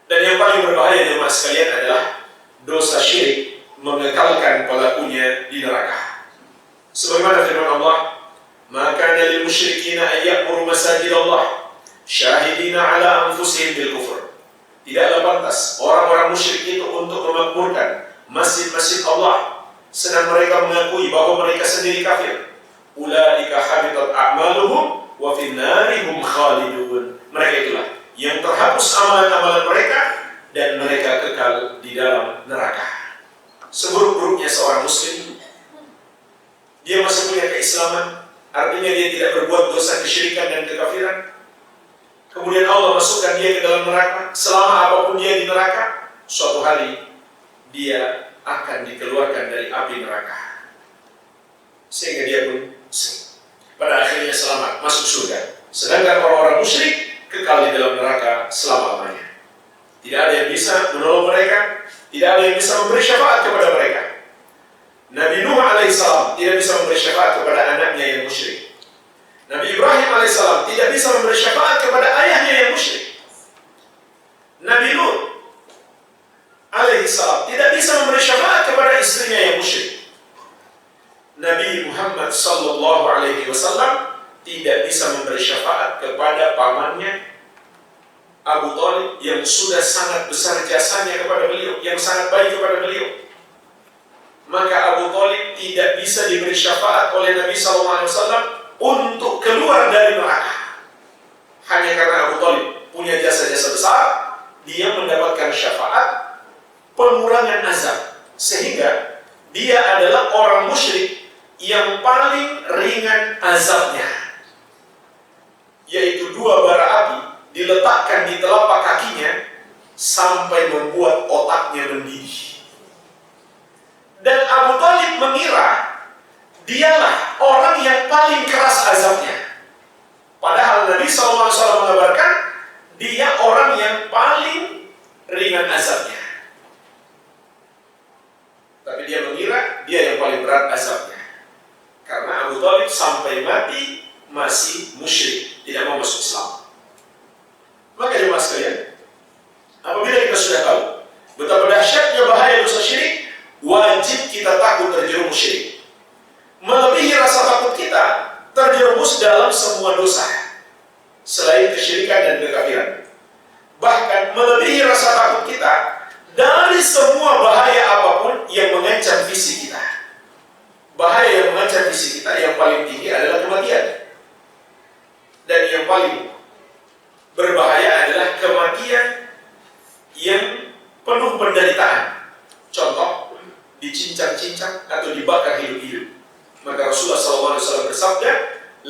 Dan yang paling berbahaya jemaah sekalian adalah dosa syirik mengekalkan pelakunya di neraka. Sebagaimana firman Allah, "Maka lil musyrikina an ya'muru masajid Allah syahidina 'ala anfusihim bil kufr." Tidaklah pantas orang-orang musyrik itu untuk memakmurkan masjid-masjid Allah sedang mereka mengakui bahwa mereka sendiri kafir. ulaika habitat a'maluhum wa finnari hum khalidun. Mereka itulah yang terhapus amalan-amalan mereka dan mereka kekal di dalam neraka. Seburuk-buruknya seorang muslim, dia masih punya keislaman, artinya dia tidak berbuat dosa kesyirikan dan kekafiran. Kemudian Allah masukkan dia ke dalam neraka. Selama apapun dia di neraka, suatu hari dia akan dikeluarkan dari api neraka, sehingga dia pun pada akhirnya selamat masuk surga. Sedangkan orang-orang musyrik kekal di dalam neraka selama-lamanya. Tidak ada yang bisa menolong mereka, tidak ada yang bisa memberi syafaat kepada mereka. Nabi Nuh alaihissalam tidak bisa memberi syafaat kepada anaknya yang musyrik. Nabi Ibrahim alaihissalam tidak bisa memberi syafaat kepada ayahnya yang musyrik. Nabi Lut alaihissalam tidak bisa memberi syafaat kepada istrinya yang musyrik. Nabi Muhammad sallallahu alaihi wasallam tidak bisa memberi syafaat kepada pamannya Abu Thalib yang sudah sangat besar jasanya kepada beliau, yang sangat baik kepada beliau. Maka Abu Thalib tidak bisa diberi syafaat oleh Nabi sallallahu alaihi wasallam untuk keluar dari neraka. Hanya karena Abu Thalib punya jasa-jasa besar, dia mendapatkan syafaat pengurangan azab, sehingga dia adalah orang musyrik yang paling ringan azabnya, yaitu 2 bara api diletakkan di telapak kakinya sampai membuat otaknya mendidih. Dan Abu Thalib mengira dialah orang yang paling keras azabnya, padahal Nabi SAW mengabarkan dia orang yang paling ringan azabnya. Tapi dia mengira dia yang paling berat azabnya, karena Abu Thalib sampai mati masih musyrik, tidak mau masuk Islam. Maka jemaah sekalian, apabila kita sudah tahu betapa dahsyatnya bahaya dosa syirik, wajib kita takut terjerumus syirik. Melebihi rasa takut kita terjerumus dalam semua dosa selain kesyirikan dan kekafiran. Bahkan melebihi rasa takut kita dari semua bahaya apapun yang mengancam fisik kita. Bahaya yang mengancam fisik kita yang paling tinggi adalah kematian. Dan yang paling berbahaya adalah kematian yang penuh penderitaan. Contoh, dicincang-cincang atau dibakar hidup-hidup. Maka Rasulullah SAW bersabda,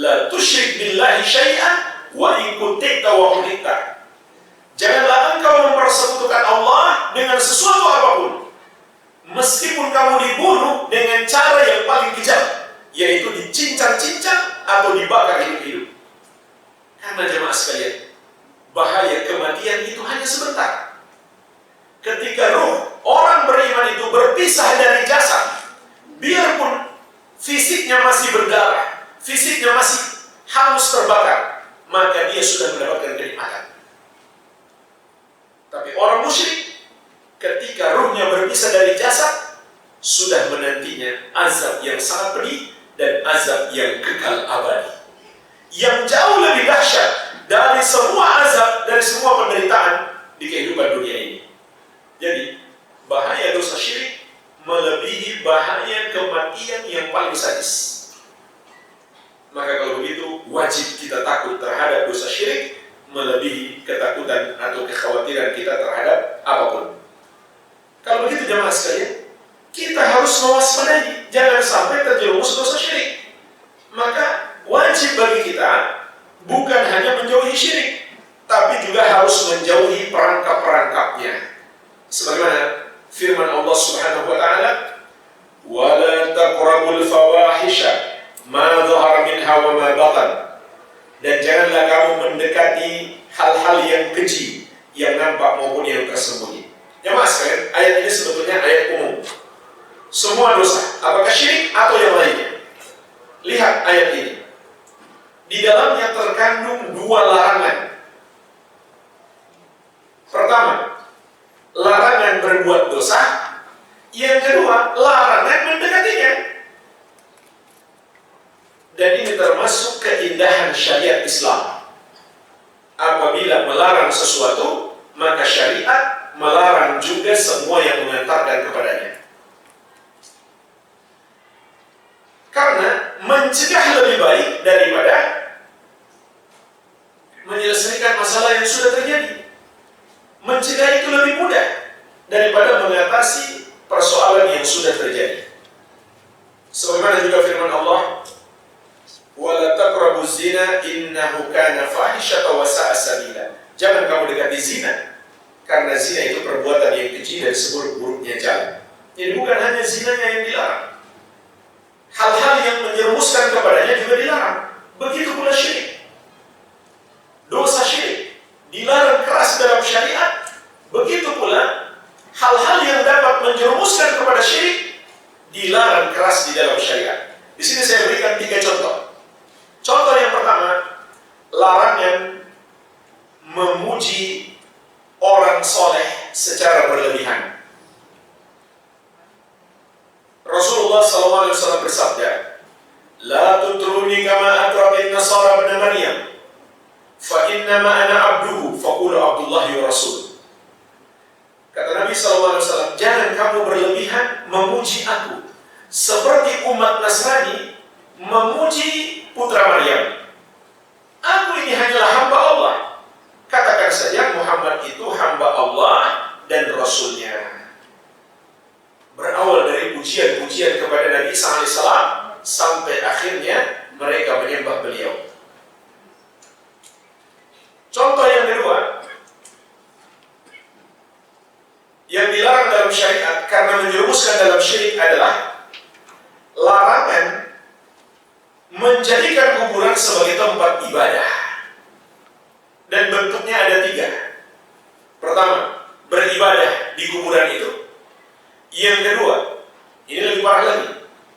la tusyrik billahi syai'an wa in kunta wa hudita. Janganlah engkau mempersekutukan Allah dengan sesuatu apapun, meskipun kamu dibunuh dengan cara yang paling kejam, yaitu dicincang-cincang atau dibakar hidup-hidup. Karena jemaah sekalian, bahaya kematian itu hanya sebentar. Ketika ruh orang beriman itu berpisah dari jasad, biarpun fisiknya masih berdarah, fisiknya masih hangus terbakar, maka dia sudah mendapatkan kenikmatan. Tapi orang musyrik, ketika ruhnya berpisah dari jasad, sudah menantinya azab yang sangat pedih dan azab yang kekal abadi, yang jauh lebih dahsyat dari semua azab, dari semua penderitaan di kehidupan dunia ini. Jadi, bahaya dosa syirik melebihi bahaya kematian yang paling sadis. Maka kalau begitu, wajib kita takut terhadap dosa syirik melebihi ketakutan atau kekhawatiran kita terhadap apapun. Kalau begitu jemaah sekalian, kita harus mewaspadai, jangan sampai terjerumus dosa syirik. Maka wajib bagi kita bukan hanya menjauhi syirik, tapi juga harus menjauhi perangkap-perangkapnya. Sebagaimana firman Allah Subhanahu wa taala, "Wa la taqrabul fawahisha ma dhahara minha wa ma batan." Dan janganlah kamu mendekati hal-hal yang keji, yang nampak maupun yang tersembunyi. Jemaah sekalian, ayat ini sebetulnya ayat umum. Semua dosa, apakah syirik atau yang lainnya. Lihat ayat ini. Di dalamnya terkandung 2 larangan. Pertama, larangan berbuat dosa. Yang kedua, larangan mendekatinya. Dan ini termasuk keindahan syariat Islam. Apabila melarang sesuatu, maka syariat melarang juga semua yang mengantarkan kepadanya. Karena mencegah lebih baik daripada menyelesaikan masalah yang sudah terjadi. Mencegah itu lebih mudah daripada mengatasi persoalan yang sudah terjadi. Sebagaimana juga firman Allah, "Wala taqrabuz zina innahu kana fahishatan wa sa'a sabila." Jangan kamu dekati zina, karena zina itu perbuatan yang keji dan seburuk-buruknya jalan. Jadi bukan hanya zinanya yang dilarang, hal-hal yang menyerumuskan kepadanya juga dilarang. Begitu pula syirik. Dosa syirik dilarang keras dalam syariat. Begitu pula hal-hal yang dapat menjerumuskan kepada syirik dilarang keras di dalam syariat. Di sini saya berikan 3 contoh. Contoh yang pertama, larangan memuji orang soleh secara berlebihan. Rasulullah SAW bersabda, "La tutruni kama atratin nasara ibn Maryam, fa innama ana abduhu, faqulu Abdullah wa Rasul." Kata Nabi SAW, jangan kamu berlebihan memuji aku seperti umat Nasrani memuji putra Maryam. Aku ini hanyalah hamba Allah. Katakan saja Muhammad itu hamba Allah dan Rasulnya. Berawal dari pujian-pujian kepada Nabi SAW sampai akhirnya mereka menyembah beliau. Contoh yang kedua, yang dilarang dalam syariat karena menjerumuskan dalam syirik adalah larangan menjadikan kuburan sebagai tempat ibadah. Dan bentuknya ada 3. Pertama, beribadah di kuburan itu. Yang kedua, ini lebih parah lagi,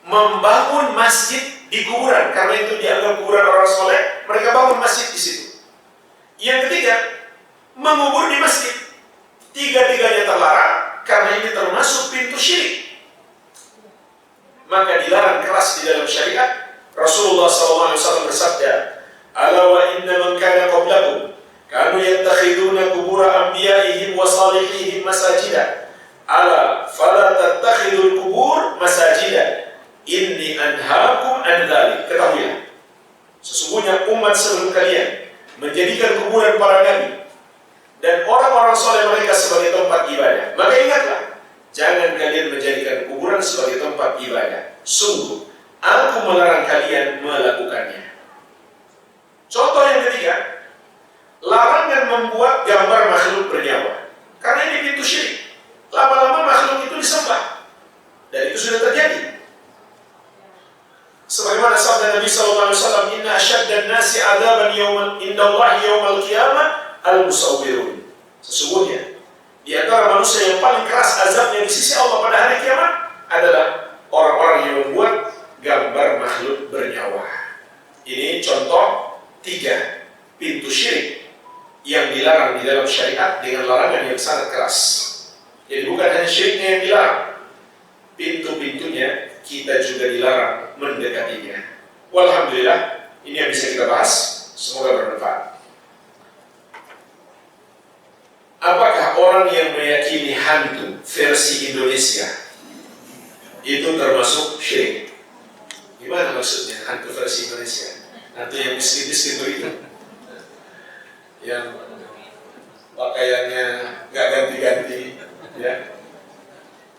membangun masjid di kuburan, karena itu dianggap kuburan orang soleh, mereka bangun masjid di situ. Yang ketiga, mengubur di masjid. 3-tiganya terlarang karena ini termasuk pintu syirik. Maka dilarang keras di dalam syariat. Rasulullah SAW bersabda, "Ala wa inna man kana qablakum kanu yattakhiduna qubura anbiya'ihim wa salihihim masajida. Ala fala tattakhidul qubur masajida. Inni anhaakum an dzalik." Ketahuilah, sesungguhnya umat sebelum kalian menjadikan kuburan para nabi dan orang-orang soleh mereka sebagai tempat ibadah. Maka ingatlah, jangan kalian menjadikan kuburan sebagai tempat ibadah. Sungguh, aku melarang kalian melakukannya. Contoh yang ketiga, larangan membuat gambar makhluk bernyawa. Karena ini pintu syirik. Lama-lama makhluk itu disembah. Dan itu sudah terjadi. Sebagaimana sabda Nabi SAW, "Inna asyaddan nasi adzaban indallahi yaumal qiyamah al-musawwirun." Sesungguhnya di antara manusia yang paling keras azabnya di sisi Allah pada hari kiamat adalah orang-orang yang membuat gambar makhluk bernyawa. Ini contoh 3 pintu syirik yang dilarang di dalam syariat dengan larangan yang sangat keras. Jadi bukan hanya syiriknya yang dilarang, pintu-pintunya kita juga dilarang mendekatinya. Walhamdulillah, ini yang bisa kita bahas. Semoga bermanfaat. Apakah orang yang meyakini hantu versi Indonesia itu termasuk syirik? Gimana maksudnya hantu versi Indonesia? Hantu yang miskin-miskin begitu, yang pakaiannya nggak ganti-ganti, ya,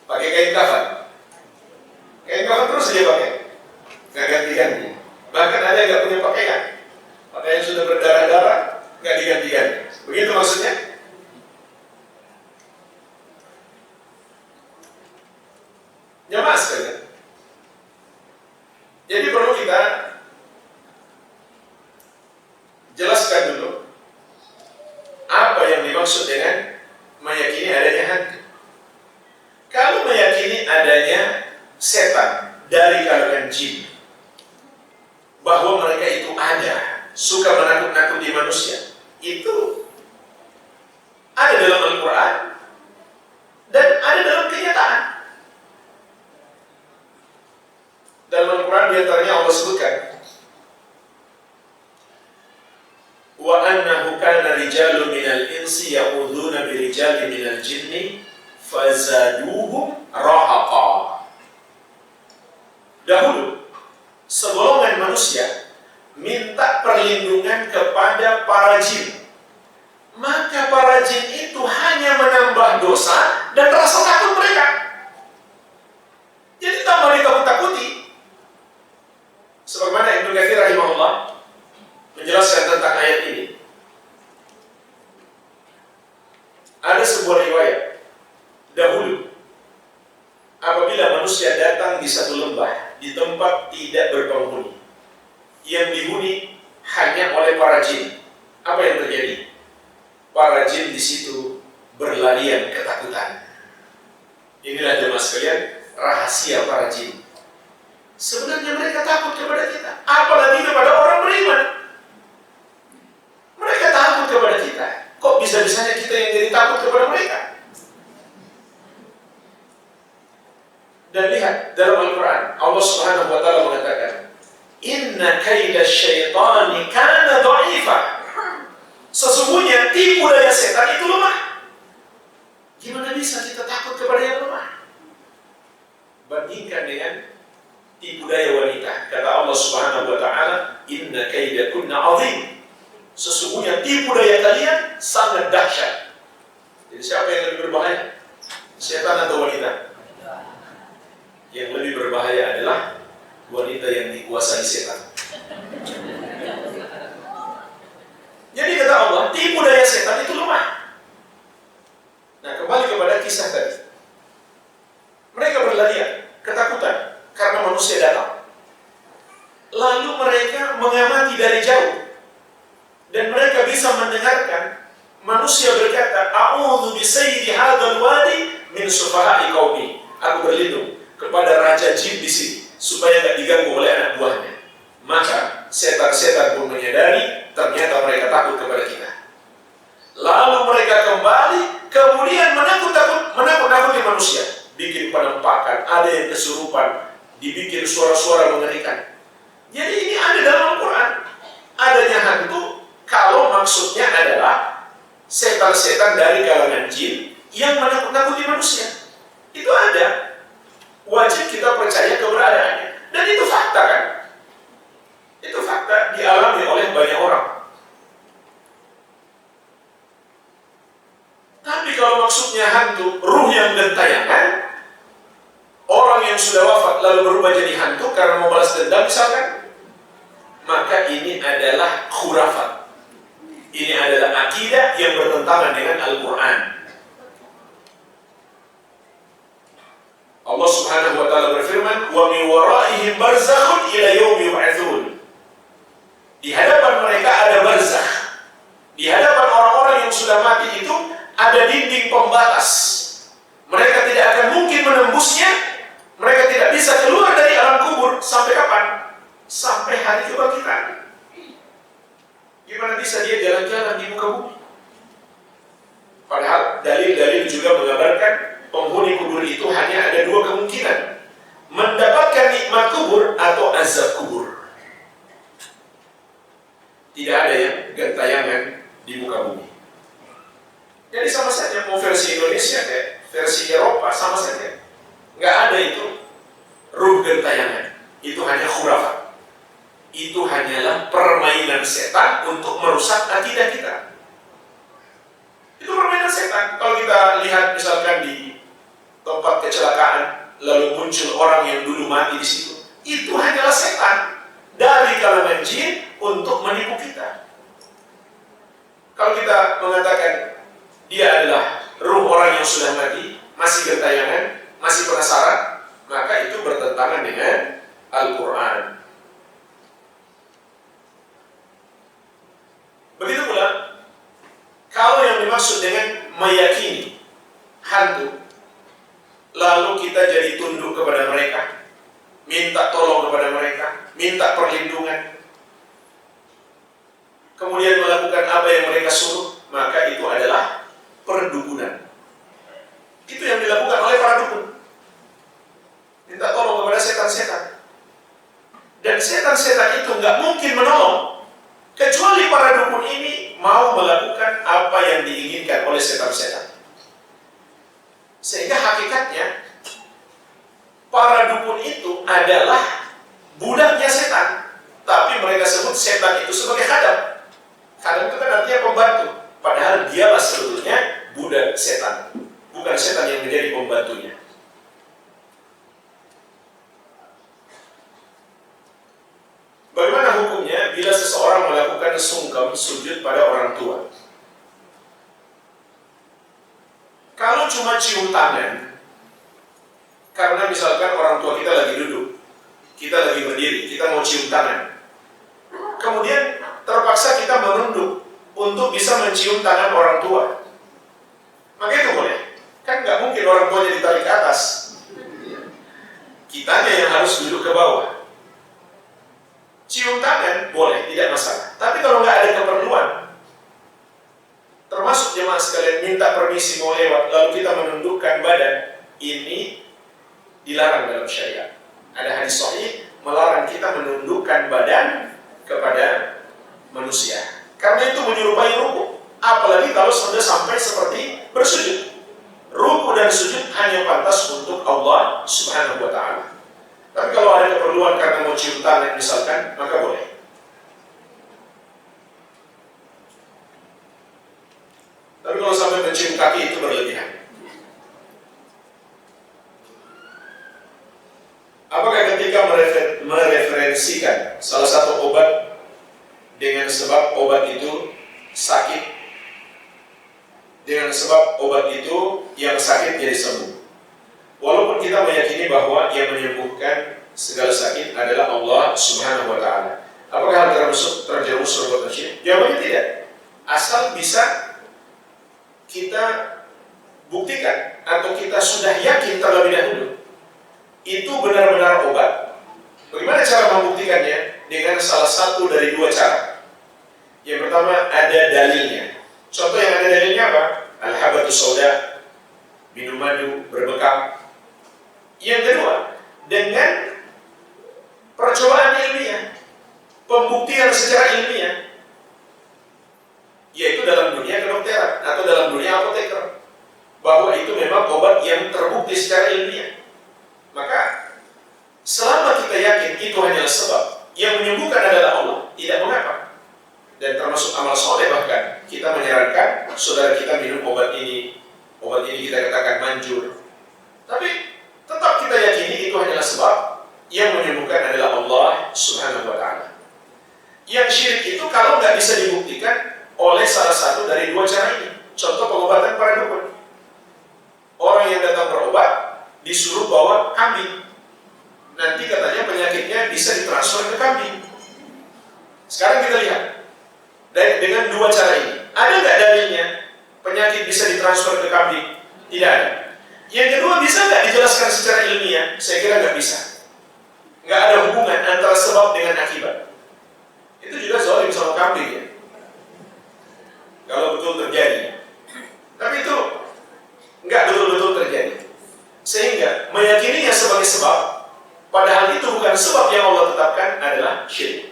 pakai kain kafan. Kain kafan terus dia pakai, nggak ganti-ganti. Bahkan ada yang nggak punya pakaian, pakaian sudah berdarah-darah, nggak diganti-ganti. Begitu maksudnya? Jamaah sekalian, jadi perlu kita jelaskan dulu apa yang dimaksud dengan meyakini adanya hantu. Kalau meyakini adanya setan dari kalangan jin, bahwa mereka itu ada, suka menakut-nakuti manusia, itu ada dalam Al-Quran dan ada dalam kenyataan. Dalam Al-Quran diantaranya Allah sebutkan, wa annahu kana rijalun minal insi ya'udhuna birijalin minal jinni fazaduhum rahaqa. Dahulu segolongan manusia minta perlindungan kepada para jin, maka para jin itu hanya menambah dosa dan rasa takut mereka. Jadi tambah ditakut-takuti. Sebagaimana Ibnu Katsir rahimahullah menjelaskan tentang ayat ini. Ada sebuah riwayat dahulu, apabila manusia datang di satu lembah di tempat tidak berpenghuni, yang dihuni hanya oleh para jin, apa yang terjadi? Para jin di situ berlarian ketakutan. Inilah jemaah sekalian rahasia para jin. Sebenarnya mereka takut kepada kita, apalagi kepada orang beriman. Mereka takut kepada kita. Kok bisa-bisanya kita yang jadi takut kepada mereka? Dan lihat dalam Al-Quran, Allah Subhanahu wa Ta'ala mengatakan, "Inna kaida syaitani kana dha'ifa." Sesungguhnya tipu daya setan itu lemah. Gimana bisa kita takut kepada yang lemah? Bandingkan dengan tipu daya wanita. Kata Allah Subhanahu wa Ta'ala, "Inna kaidakunna 'azim." Sesungguhnya tipu daya kalian sangat dahsyat. Jadi siapa yang lebih berbahaya? Setan atau wanita? Yang lebih berbahaya adalah wanita yang dikuasai setan. Jadi kata Allah, tipu daya setan itu lemah. Nah, kembali kepada kisah tadi. Mereka berlarian, ketakutan karena manusia datang. Lalu mereka mengamati dari jauh. Dan mereka bisa mendengarkan manusia berkata, "A'udzu bi sayyidi hadzal wadi min sufaha'i qaumi." Aku berlindung kepada raja jin di sini supaya tidak diganggu oleh anak buahnya. Maka setan-setan pun menyadari ternyata mereka takut kepada kita. Lalu mereka kembali kemudian menakut-nakuti manusia, bikin penampakan, ada yang kesurupan, dibikin suara-suara mengerikan. Jadi ini ada dalam Al-Quran. Adanya hantu kalau maksudnya adalah setan-setan dari kalangan jin yang menakut-nakuti manusia. Itu ada. Wajib kita percaya keberadaannya. Dan itu fakta kan? Itu fakta dialami oleh banyak orang. Tapi kalau maksudnya hantu, ruh yang gentayangan, orang yang sudah wafat lalu berubah jadi hantu karena mau balas dendam misalkan, maka ini adalah khurafat. Ini adalah akidah yang bertentangan dengan Al-Quran. Allah Subhanahu wa Ta'ala berfirman, "Wa min waraihim barzakhun ila yaumi yub'atsun." Di hadapan mereka ada barzakh. Di hadapan orang-orang yang sudah mati itu ada dinding pembatas. Mereka tidak akan mungkin menembusnya. Mereka tidak bisa keluar dari alam kubur sampai kapan? Sampai hari kebangkitan. Gimana bisa dia jalan-jalan di muka bumi? Padahal dalil-dalil juga mengabarkan penghuni kubur itu hanya ada dua kemungkinan: mendapatkan nikmat kubur atau azab kubur. Tidak ada yang gentayangan di muka bumi. Jadi sama saja, mau versi Indonesia kayak versi Eropa sama saja. Nggak ada itu ruh gentayangan. Itu hanya khurafat. Itu hanyalah permainan setan untuk merusak akidah kita. Itu permainan setan. Kalau kita lihat misalkan di tempat kecelakaan, lalu muncul orang yang dulu mati di situ, itu hanyalah setan dari kalangan jin untuk menipu kita. Kalau kita mengatakan dia adalah ruh orang yang sudah mati, masih gentayangan, masih penasaran, maka itu bertentangan dengan Al-Quran. Begitu pula, kalau yang dimaksud dengan meyakini hantu, lalu kita jadi tunduk kepada mereka, minta tolong kepada mereka, minta perlindungan, kemudian melakukan apa yang mereka suruh, maka itu adalah perdukunan. Itu yang dilakukan oleh para dukun. Minta tolong kepada setan-setan. Dan setan-setan itu nggak mungkin menolong kecuali para dukun ini mau melakukan apa yang diinginkan oleh setan-setan. Sehingga hakikatnya para dukun itu adalah budaknya setan, tapi mereka sebut setan itu sebagai khadam. Khadam itu kan artinya pembantu, padahal dialah sebetulnya budak setan, bukan setan yang menjadi pembantunya. Bagaimana hukumnya bila seseorang melakukan sungkem sujud pada orang tua? Kalau cuma cium tangan, karena misalkan orang tua kita lagi duduk, kita lagi berdiri, kita mau cium tangan, kemudian terpaksa kita menunduk untuk bisa mencium tangan orang tua, maka itu boleh. Kan nggak mungkin orang tuanya ditarik ke atas, kitanya yang harus duduk ke bawah. Cium tangan boleh, tidak masalah. Tapi kalau nggak ada keperluan, termasuk jemaah sekalian minta permisi mau lewat, lalu kita menundukkan badan, ini dilarang dalam syariat. Ada hadis sahih melarang kita menundukkan badan kepada manusia, karena itu menyerupai ruku. Apalagi kalau sudah sampai seperti bersujud. Ruku dan sujud hanya pantas untuk Allah Subhanahu wa ta'ala. Tapi kalau ada keperluan karena mau cium tangan misalkan, maka boleh. Tapi kalau sampai mencium kaki itu berlebihan. Apakah ketika mereferensikan salah satu obat dengan sebab obat itu sakit, dengan sebab obat itu yang sakit jadi sembuh, walaupun kita meyakini bahwa yang menyembuhkan segala sakit adalah Allah Subhanahu wa ta'ala, apakah hal terjerumus perbuatan syirik? Jawabannya tidak. Asal bisa kita buktikan atau kita sudah yakin terlebih dahulu itu benar-benar obat. Bagaimana cara membuktikannya? Dengan salah satu dari dua cara. Yang pertama, ada dalilnya. Contoh yang ada dalilnya apa? Al-habatus sauda, minum madu berbekam. Yang kedua, dengan percobaan ilmiah, pembuktian secara ilmiah, yaitu dalam dunia kedokteran atau dalam dunia apoteker, bahwa itu memang obat yang terbukti secara ilmiah. Maka selama kita yakin itu hanyalah sebab, yang menyembuhkan adalah Allah, tidak mengapa. Dan termasuk amal soleh, bahkan kita menyarankan saudara kita minum obat ini kita katakan manjur. Tapi tetap kita yakini itu hanyalah sebab, yang menyembuhkan adalah Allah Subhanahu wa ta'ala. Yang syirik itu kalau nggak bisa dibuktikan oleh salah satu dari dua cara ini. Contoh pengobatan para dukun. Orang yang datang berobat disuruh bawa kambing. Nanti katanya penyakitnya bisa ditransfer ke kambing. Sekarang kita lihat dengan dua cara ini, ada nggak dalilnya penyakit bisa ditransfer ke kambing? Tidak ada. Yang kedua, bisa nggak dijelaskan secara ilmiah? Saya kira nggak bisa. Nggak ada hubungan antara sebab dengan akibat. Itu juga zalim sama kambing ya, kalau betul terjadi. Tapi itu nggak betul-betul terjadi. Sehingga meyakininya sebagai sebab, padahal itu bukan sebab yang Allah tetapkan, adalah syirik.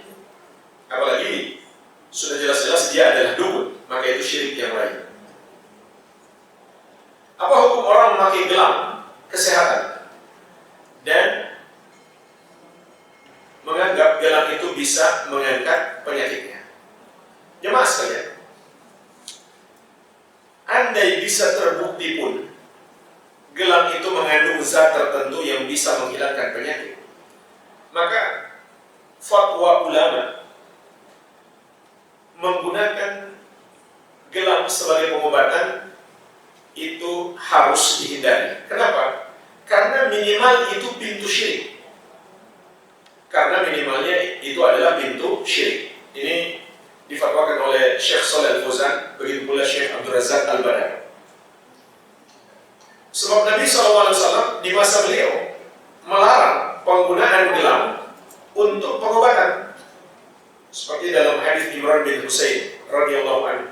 Apalagi sudah jelas-jelas dia adalah dukun, maka itu syirik yang lain. Apa hukum orang memakai gelang kesehatan dan menganggap gelang itu bisa mengangkat penyakitnya? Jemaah sekalian, andai bisa terbukti pun gelang itu mengandung zat tertentu yang bisa menghilangkan penyakit, maka fatwa ulama menggunakan gelang sebagai pengobatan itu harus dihindari. Kenapa? Karena minimal itu pintu syirik. Karena minimalnya itu adalah pintu syirik. Ini difatwakan oleh Syekh Shalih Al-Fauzan, begitu pula Syekh Abdul Razak Al-Badar. Sebab Nabi SAW di masa beliau melarang penggunaan gelang untuk pengobatan. Seperti dalam hadis Imran bin Husain radhiyallahu anhu,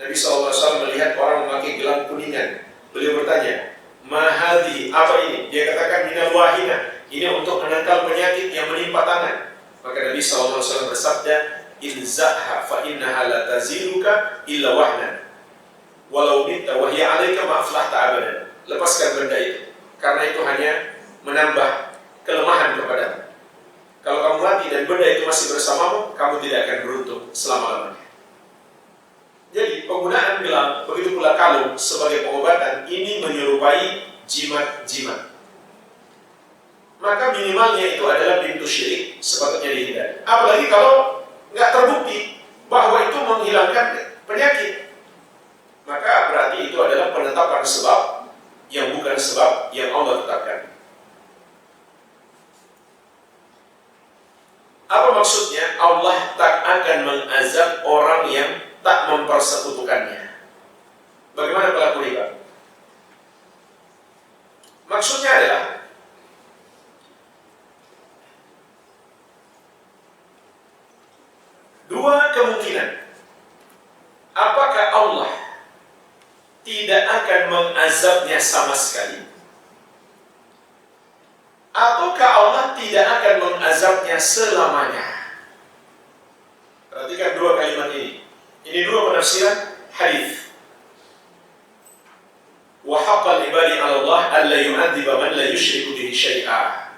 Nabi SAW melihat orang memakai gelang kuningan. Beliau bertanya, "Ma hadhi?" Apa ini? Dia katakan, "Minal wahina." Ini untuk menangkal penyakit yang menimpa tangan. Maka Nabi SAW bersabda, "Inza'ha fa innaha la taziluka illa wahnan. Walau mitta wa hiya 'alaika ma aflahta abadan." Lepaskan benda itu, karena itu hanya menambah kelemahan kepadamu. Kalau benda itu masih bersamamu, kamu tidak akan beruntung selama-lamanya. Jadi penggunaan gelang, begitu pula kalung sebagai pengobatan, ini menyerupai jimat-jimat. Maka minimalnya itu adalah pintu syirik, sepatutnya dihindari. Apalagi kalau nggak terbukti bahwa itu menghilangkan penyakit, maka berarti itu adalah penetapan sebab yang bukan sebab yang Allah tetapkan. Apa maksudnya? Allah tak akan mengazab orang yang tak mempersekutukannya. Bagaimana pelaku riba? Maksudnya adalah dua kemungkinan. Apakah Allah tidak akan mengazabnya sama sekali, ataukah Allah tidak akan mengazabnya selamanya? Perhatikan dua kalimat ini. Ini dua penafsiran hadis. Wa haqqal ibadi 'ala Allah alla yu'adziba man la yusyriku bihi syai'a.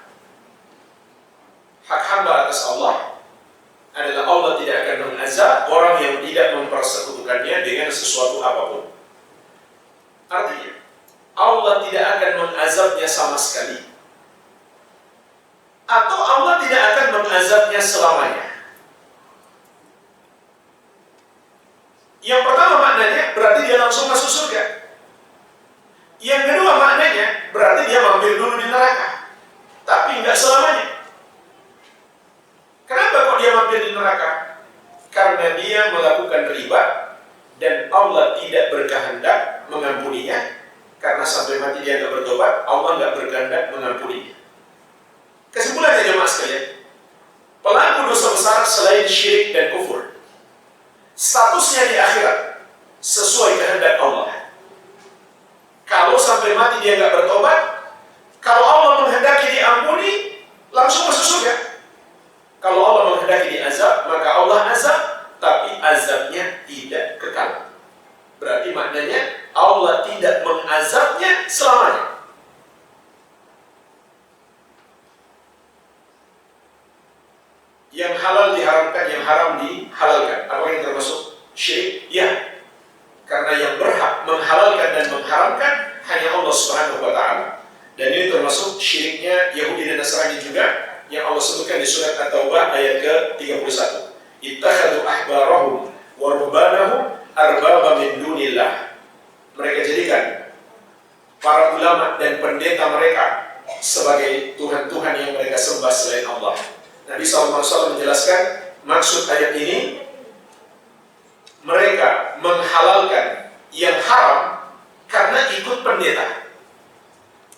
Hak hamba atas Allah adalah Allah tidak akan mengazab orang yang tidak mempersekutukannya dengan sesuatu apapun. Artinya, Allah tidak akan mengazabnya sama sekali, atau Allah tidak akan mengazabnya selamanya. Yang pertama maknanya berarti dia langsung masuk surga. Yang kedua maknanya berarti dia mampir dulu di neraka, tapi nggak selamanya. Kenapa kok dia mampir di neraka? Karena dia melakukan riba dan Allah tidak berkehendak mengampuninya. Karena sampai mati dia nggak bertobat, Allah nggak berkehendak mengampuninya. Kesimpulannya jemaah sekalian, pelaku dosa besar selain syirik dan kufur, statusnya di akhirat sesuai kehendak Allah. Kalau sampai mati dia nggak bertobat, kalau Allah menghendaki diampuni, langsung masuk surga. Kalau Allah menghendaki diazab, maka Allah azab, tapi azabnya tidak kekal. Berarti maknanya Allah tidak mengazabnya selamanya. Yang halal diharamkan, yang haram dihalalkan. Apa yang termasuk syirik? Ya. Karena yang berhak menghalalkan dan mengharamkan hanya Allah Subhanahu wa Ta'ala. Dan ini termasuk syiriknya Yahudi dan Nasrani juga, yang Allah sebutkan di surat At-Taubah ayat ke-31. Ittakhadhu ahbarahum wa ruhbanahum arbaba min dunillah. Mereka jadikan para ulama dan pendeta mereka sebagai Tuhan-Tuhan yang mereka sembah selain Allah. Nabi SAW menjelaskan maksud ayat ini, mereka menghalalkan yang haram karena ikut pendeta,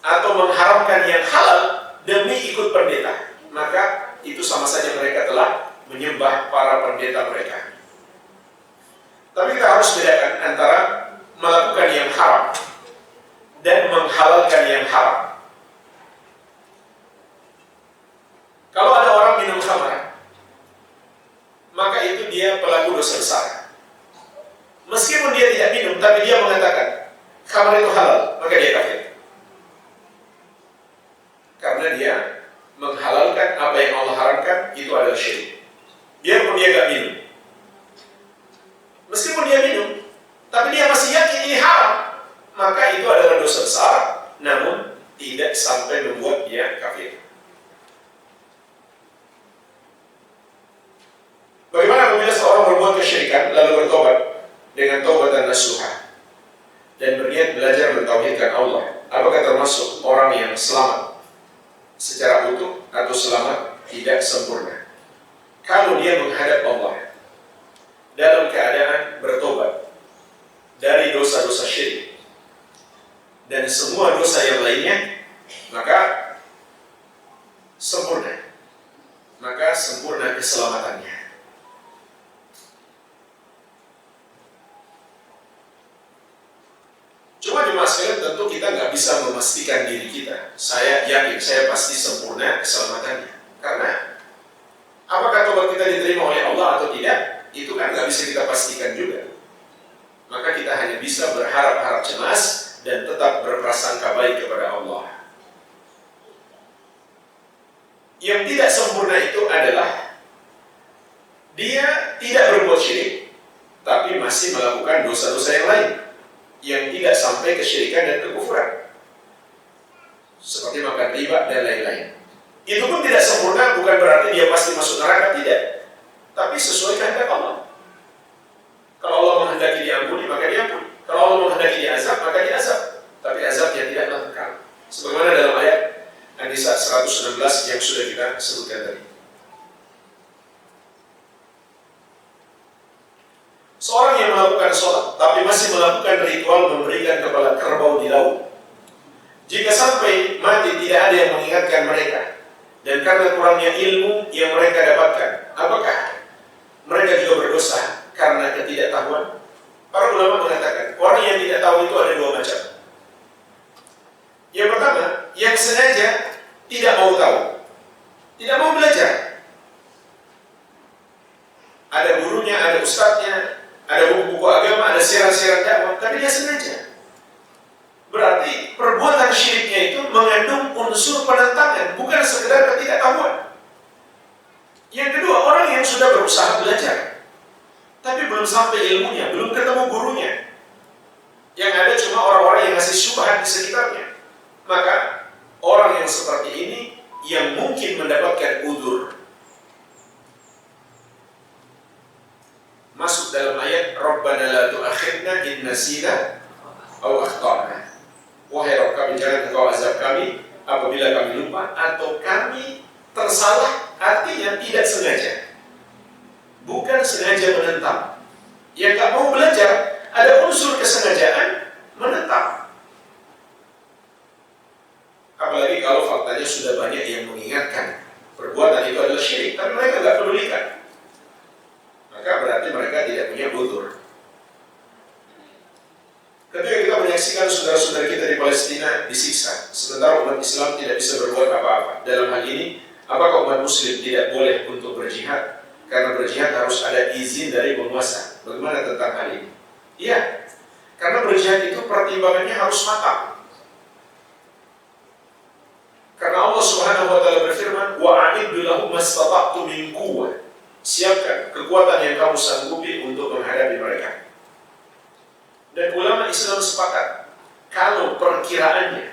atau mengharamkan yang halal demi ikut pendeta. Maka itu sama saja mereka telah menyembah para pendeta mereka. Tapi kita harus bedakan antara melakukan yang haram dan menghalalkan yang haram. Kalau ada orang minum khamar, maka itu dia pelaku dosa besar. Meskipun dia tidak minum, tapi dia mengatakan khamar itu halal, maka dia kafir. Karena dia menghalalkan apa yang Allah haramkan, itu adalah syirik. Biarpun dia tidak minum. Meskipun dia minum, tapi dia masih yakin ini haram, maka itu adalah dosa besar, namun tidak sampai membuat dia kafir. Bagaimana apabila seorang berbuat kesyirikan lalu bertobat dengan taubatan nasuha dan berniat belajar mentauhidkan Allah? Apakah termasuk orang yang selamat secara utuh atau selamat tidak sempurna? Kalau dia menghadap Allah dalam keadaan bertobat dari dosa-dosa syirik dan semua dosa yang lainnya, maka sempurna. Maka sempurna keselamatannya. Cuma jemaah sekalian, tentu kita nggak bisa memastikan diri kita. Saya yakin, saya pasti sempurna keselamatannya. Karena apakah tobat kita diterima oleh Allah atau tidak, itu kan nggak bisa kita pastikan juga. Maka kita hanya bisa berharap-harap cemas dan tetap berprasangka baik kepada Allah. Yang tidak sempurna itu adalah dia tidak berbuat syirik, tapi masih melakukan dosa-dosa yang lain yang tidak sampai kesyirikan dan kekufuran, seperti makan riba dan lain-lain. Itu pun tidak sempurna, bukan berarti dia pasti masuk neraka, tidak. Tapi sesuai kehendak Allah. Kalau Allah menghendaki diampuni, maka diampuni. Kalau Allah menghendaki diazab, maka diazab. Tapi azabnya tidak kekal. Sebagaimana dalam ayat An-Nisa 116 yang sudah kita sebutkan tadi. Seorang yang melakukan sholat, tapi masih melakukan ritual memberikan kepala kerbau di laut, jika sampai mati tidak ada yang mengingatkan mereka, dan karena kurangnya ilmu yang mereka dapatkan, apakah mereka juga berdosa karena ketidaktahuan? Para ulama mengatakan, orang yang tidak tahu itu ada dua macam. Yang pertama, yang sengaja tidak mau tahu, tidak mau belajar. Ada gurunya, ada ustadznya, ada buku-buku agama, ada siaran-siaran dakwah, tapi dia sengaja. Berarti perbuatan syiriknya itu mengandung unsur penentangan, bukan sekedar ketidaktahuan. Yang kedua, orang yang sudah berusaha belajar, tapi belum sampai ilmunya, belum ketemu gurunya. Yang ada cuma orang-orang yang ngasih syubhat di sekitarnya. Maka orang yang seperti ini yang mungkin mendapatkan udzur. Masuk dalam ayat Rabbana la tu'akhidna in nasina aw akhtana. Wahai Rabb kami, jangan engkau azab kami apabila kami lupa atau kami tersalah, artinya tidak sengaja. Bukan sengaja menentang. Yang tak mau belajar, ada unsur kesengajaan menentang. Apalagi kalau faktanya sudah banyak yang mengingatkan perbuatan itu adalah syirik, tapi mereka tidak pedulikan. Maka berarti mereka tidak punya udzur. Ketika kita menyaksikan saudara-saudara kita di Palestina disiksa, sementara umat Islam tidak bisa berbuat apa-apa. Dalam hal ini, apakah umat Muslim tidak boleh untuk berjihad? Karena berjihad harus ada izin dari penguasa. Bagaimana tentang hal ini? Iya, karena berjihad itu pertimbangannya harus matang. Karena Allah Subhanahu wa taala berfirman, "Wa'iddu lahum mastata'tu min quwwah." Siapkan kekuatan yang kamu sanggupi untuk menghadapi mereka. Dan ulama Islam sepakat, kalau perkiraannya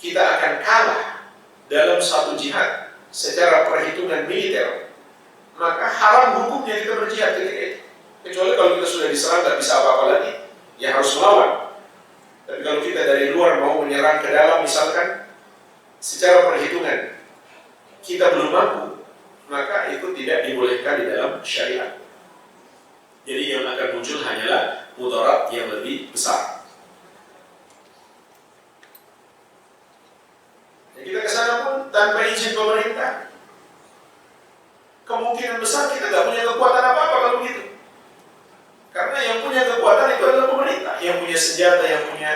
kita akan kalah dalam satu jihad secara perhitungan militer, maka haram hukumnya kita berjihad ketika itu. Kecuali kalau kita sudah diserang tak bisa apa-apa lagi, ya harus melawan. Tapi kalau kita dari luar mau menyerang ke dalam misalkan, secara perhitungan kita belum mampu, maka itu tidak dibolehkan di dalam syariat. Jadi yang akan muncul hanyalah mudarat yang lebih besar. Ya, kita kesana pun tanpa izin pemerintah, kemungkinan besar kita tidak punya kekuatan apa-apa kalau begitu. Karena yang punya kekuatan itu adalah pemerintah, yang punya senjata, yang punya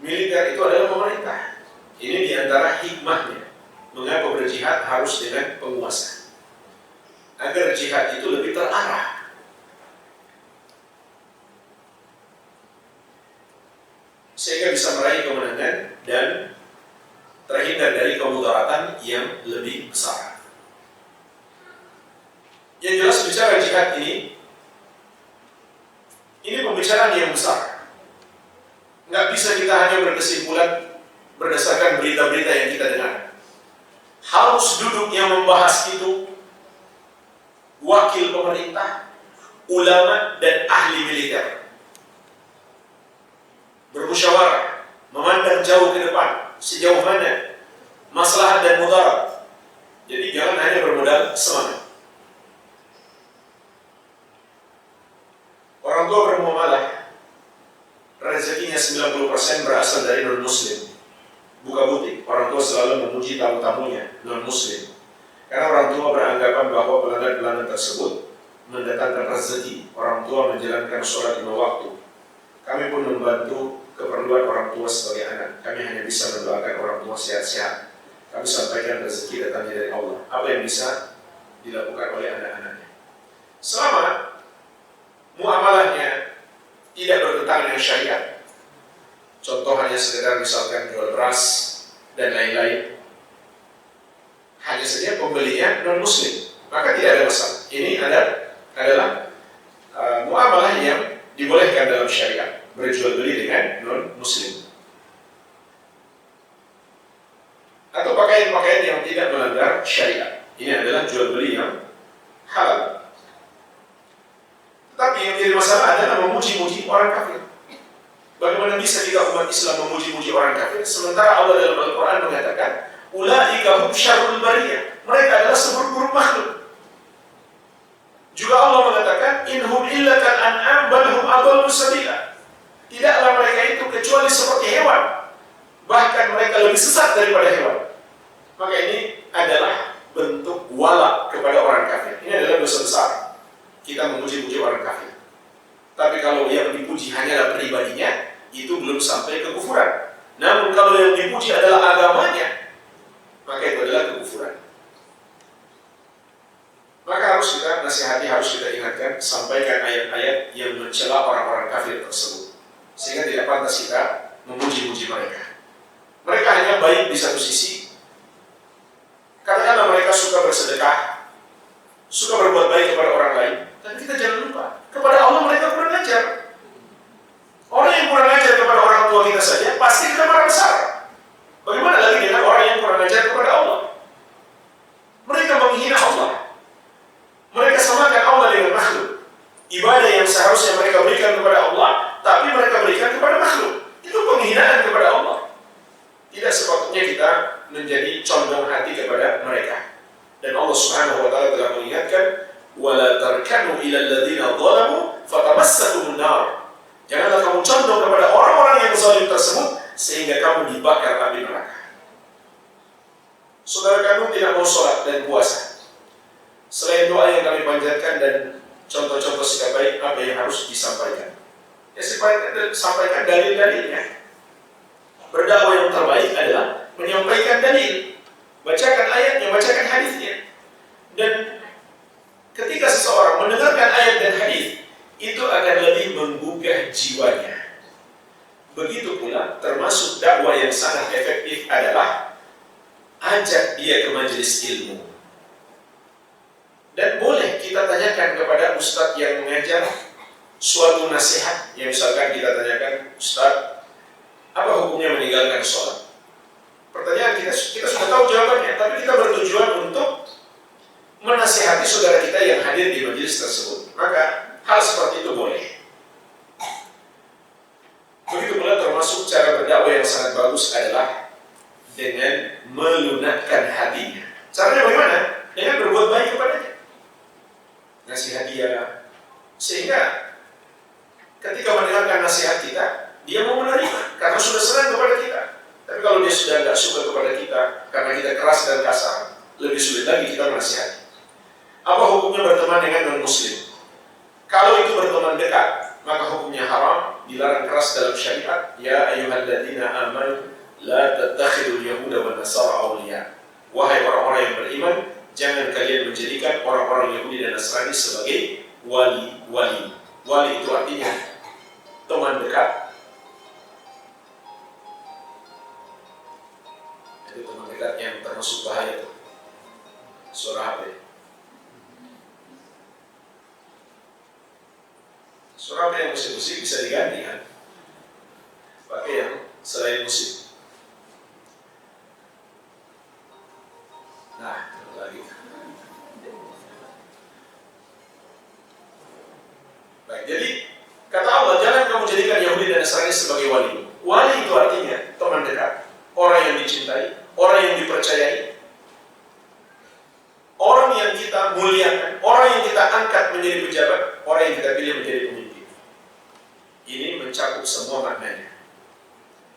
militer itu adalah pemerintah. Ini diantara hikmahnya mengapa berjihad harus dengan penguasa, agar jihad itu lebih terarah. Sehingga bisa meraih kemenangan dan terhindar dari kemudaratan yang lebih besar. Yang jelas bicara jihad ini pembicaraan yang besar. Nggak bisa kita hanya berkesimpulan berdasarkan berita-berita yang kita dengar. Harus duduk yang membahas itu wakil pemerintah, ulama, dan ahli militer. Bermusyawarah, memandang jauh ke depan, sejauh mana maslahat dan mudarat. Jadi jangan hanya bermodal semangat. Orang tua bermuamalah, rezekinya 90% berasal dari non-muslim. Buka butik, orang tua selalu memuji tamu-tamunya non-muslim. Karena orang tua beranggapan bahwa pelanggan-pelanggan tersebut mendatangkan rezeki. Orang tua menjalankan sholat 5 waktu. Kami pun membantu keperluan orang tua sebagai anak. Kami hanya bisa mendoakan orang tua sehat-sehat. Kami sampaikan rezeki datangnya dari Allah. Apa yang bisa dilakukan oleh anak-anaknya? Selama muamalahnya tidak bertentangan dengan syariat. Contoh hanya sekedar misalkan jual beras dan lain-lain. Hanya saja pembelinya non-muslim. maka tidak ada masalah. Ini adalah muamalah yang dibolehkan dalam syariat, berjual beli dengan non-muslim. Atau pakaian-pakaian yang tidak melanggar syariat. Ini adalah jual beli yang halal. Tapi yang jadi masalah adalah memuji-muji orang kafir. Bagaimana bisa jika umat Islam memuji-muji orang kafir, sementara Allah dalam Al-Quran mengatakan, ulaika hum syarrul bariyah, mereka adalah seburuk-buruk makhluk. Juga Allah mengatakan, inhum illa kal an'am bal hum adallu sabila. Tidaklah mereka itu kecuali seperti hewan, bahkan mereka lebih sesat daripada hewan. Maka ini adalah bentuk wala kepada orang kafir. Ini adalah dosa besar, kita memuji-muji orang kafir. Tapi kalau yang dipuji hanyalah pribadinya, itu belum sampai kekufuran. Namun kalau yang dipuji adalah agamanya, maka itu adalah kekufuran. Maka harus kita nasihati, harus kita ingatkan, sampaikan ayat-ayat yang mencela orang-orang kafir tersebut, sehingga tidak pantas kita memuji-muji mereka. Mereka hanya baik di satu sisi. Katakanlah mereka suka bersedekah, suka berbuat baik kepada orang lain, dan kita jangan lupa, kepada Allah mereka kurang ajar. Orang yang kurang ajar kepada orang tua kita saja, pasti kita marah besar. Bagaimana lagi dengan orang yang kurang ajar kepada Allah? Mereka menghina Allah. Mereka samakan Allah dengan makhluk. Ibadah yang seharusnya mereka berikan kepada Allah, tapi mereka berikan kepada makhluk. Itu penghinaan kepada Allah. Tidak sepatutnya kita menjadi condong hati kepada mereka. Dan Allah Subhanahu wa taala telah mengingatkan, wala tarkanu ila alladziina zalamu fatamassakumun nar. Janganlah kamu condong kepada orang-orang yang zalim tersebut sehingga kamu dibakar api neraka. Saudara kamu tidak mau sholat dan puasa. Selain doa yang kami panjatkan dan contoh-contoh sikap baik, apa yang harus disampaikan? Ya, sampaikan dalil-dalilnya. Berdakwah yang terbaik adalah menyampaikan dalil, bacakan ayatnya, bacakan hadisnya. Dan ketika seseorang mendengarkan ayat dan hadis, itu akan lebih menggugah jiwanya. Begitu pula termasuk dakwah yang sangat efektif adalah ajak dia ke majelis ilmu. Dan boleh kita tanyakan kepada ustadz yang mengajar suatu nasihat, yang misalkan kita tanyakan, Ustadz, apa hukumnya meninggalkan sholat? Pertanyaan kita sudah tahu jawabannya, tapi kita bertujuan untuk menasihati saudara kita yang hadir di majelis tersebut. Maka hal seperti itu boleh. Begitu pula termasuk cara berdakwah yang sangat bagus adalah dengan melunakkan hatinya. Caranya bagaimana? Dengan berbuat baik kepadanya, ngasih hadiah, sehingga ketika mendengarkan nasihat kita, dia mau menerima karena sudah senang kepada kita. Tapi kalau dia sudah tidak suka kepada kita karena kita keras dan kasar, lebih sulit lagi kita menasihati. Apa hukumnya berteman dengan non-muslim? Kalau itu berteman dekat, maka hukumnya haram, dilarang keras dalam syariat. Ya ayyuhalladzina amanu la tattakhidul yahuda wan nasara awliya. Wahai orang-orang yang beriman, jangan kalian menjadikan orang-orang Yahudi dan Nasrani sebagai wali-wali. Wali itu artinya teman dekat. Itu teman dekat yang termasuk bahaya itu. Suara HP. Suara HP yang musik-musik bisa diganti kan? Pakai yang selain musik. Nah, lagi. Baik, jadi kata Allah, jangan kamu jadikan Yahudi dan Nasrani sebagai wali. Wali itu artinya teman dekat, orang yang dicintai, orang yang dipercayai, orang yang kita muliakan, orang yang kita angkat menjadi pejabat, orang yang kita pilih menjadi pemimpin. Ini mencakup semua maknanya.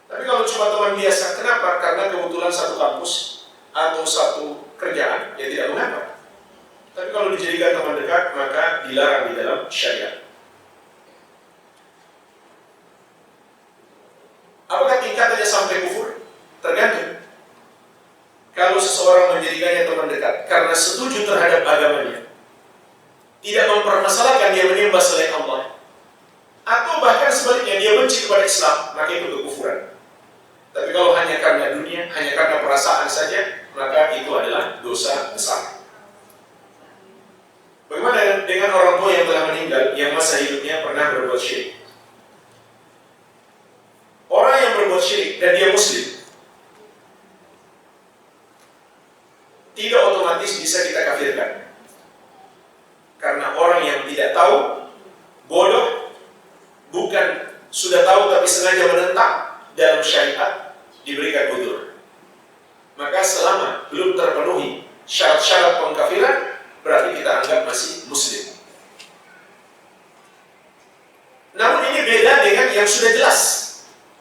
Tapi kalau cuma teman biasa, kenapa? Karena kebetulan satu kampus atau satu kerjaan, ya tidak mengapa. Tapi kalau dijadikan teman dekat, maka dilarang di dalam syariat. Apakah tingkatannya sampai kufur? Tergantung. Kalau seseorang menjadikannya teman dekat karena setuju terhadap agamanya, tidak mempermasalahkan dia menyembah selain Allah, atau bahkan sebaliknya dia benci kepada Islam, maka itu kekufuran. Tapi kalau hanya karena dunia, hanya karena perasaan saja, maka itu adalah dosa besar. otomatis bisa kita kafirkan. Karena orang yang tidak tahu, bodoh, bukan sudah tahu tapi sengaja menentang dalam syariat, diberikan udzur. Maka selama belum terpenuhi syarat-syarat pengkafiran, berarti kita anggap masih muslim. Namun ini beda dengan yang sudah jelas.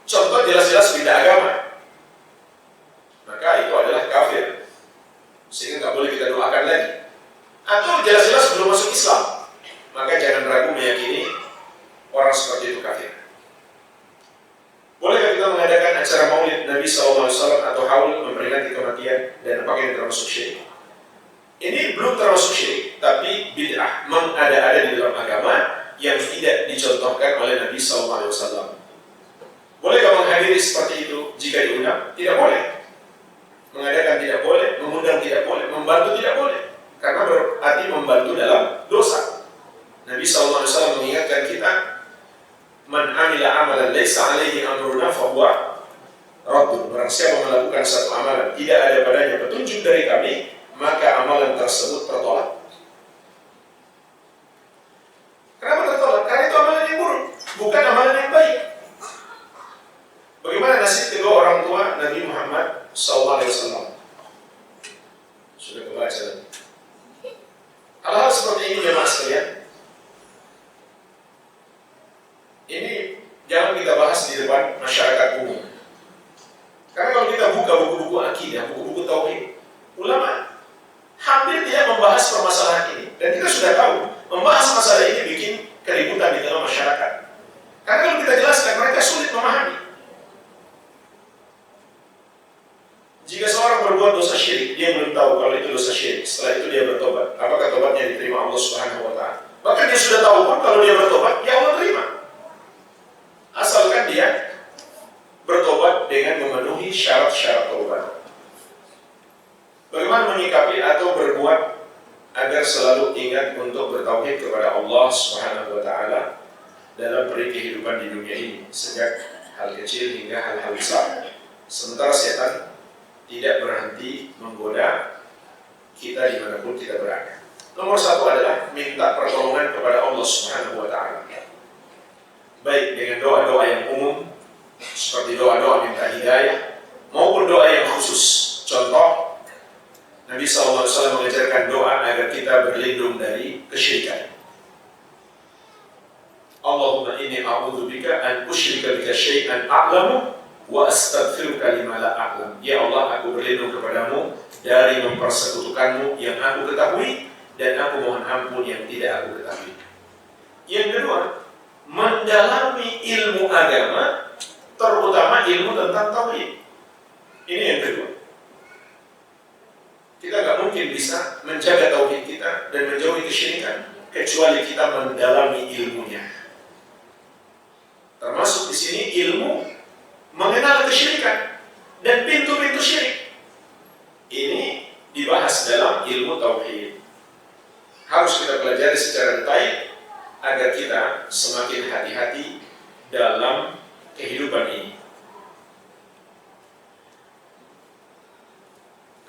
Contoh jelas-jelas beda agama, maka itu adalah kafir, sehingga nggak boleh kita doakan lagi. Atau jelas-jelas belum masuk Islam, maka jangan ragu meyakini orang seperti itu kafir. Bolehkah kita mengadakan acara maulid Nabi SAW atau haul memperingati kematian, dan apakah ini termasuk syirik? Ini belum termasuk syirik, tapi bid'ah, mengada-ada di dalam agama yang tidak dicontohkan oleh Nabi SAW. Bolehkah menghadiri seperti itu jika diundang? Tidak boleh. Mengadakan tidak boleh, mengundang tidak boleh, membantu tidak boleh, karena berarti membantu dalam dosa. Nabi SAW mengingatkan kita, man amila amalan laysa alaihi amruna fahuwa raddun. Barang siapa melakukan satu amalan tidak ada padanya petunjuk dari kami, maka amalan tersebut tertolak. Kenapa tertolak? Karena itu amalan yang buruk, bukan amalan yang baik. Bagaimana nasib kedua orang tua Nabi Muhammad SAW? Sudah kebaca. Hal-hal seperti ini jemaah sekalian, ini jangan kita bahas di depan masyarakat umum. Karena kalau kita buka buku-buku akidah, buku-buku tauhid, ulama hampir tidak membahas permasalahan ini. Dan kita sudah tahu, membahas masalah ini bikin keributan di dalam masyarakat. Karena kalau kita jelaskan, mereka sulit memahami. Jika seorang berbuat dosa syirik, dia belum tahu kalau itu dosa syirik. Setelah itu dia bertobat. Apakah tobatnya diterima Allah Subhanahu wa Ta'ala? Bahkan dia sudah tahu pun kalau dia bertobat, ya Allah terima. Asalkan dia bertobat dengan memenuhi syarat-syarat taubat. Bagaimana menyikapi atau berbuat agar selalu ingat untuk bertauhid kepada Allah Subhanahu wa Ta'ala dalam peri kehidupan di dunia ini, sejak hal kecil hingga hal-hal besar. Sementara setan tidak berhenti menggoda kita dimanapun kita berada. Nomor satu adalah minta pertolongan kepada Allah Subhanahu wa Ta'ala, baik dengan doa-doa yang umum seperti doa-doa minta hidayah, maupun doa yang khusus. Contoh, Nabi SAW mengajarkan doa agar kita berlindung dari kesyirikan. Allahumma inni a'udzubika an usyrika bika syai'an a'lamu wa astaghfiruka lima la a'lam. Ya Allah, aku berlindung kepadamu dari mempersekutukanmu yang aku ketahui, dan aku mohon ampun yang tidak aku ketahui. Yang kedua, mendalami ilmu agama, terutama ilmu tentang tauhid. Ini yang kedua. Kita nggak mungkin bisa menjaga tauhid kita dan menjauhi kesyirikan kecuali kita mendalami ilmunya. Termasuk di sini ilmu mengenal kesyirikan dan pintu-pintu syirik. Ini dibahas dalam ilmu tauhid. Harus kita pelajari secara detail agar kita semakin hati-hati dalam kehidupan ini.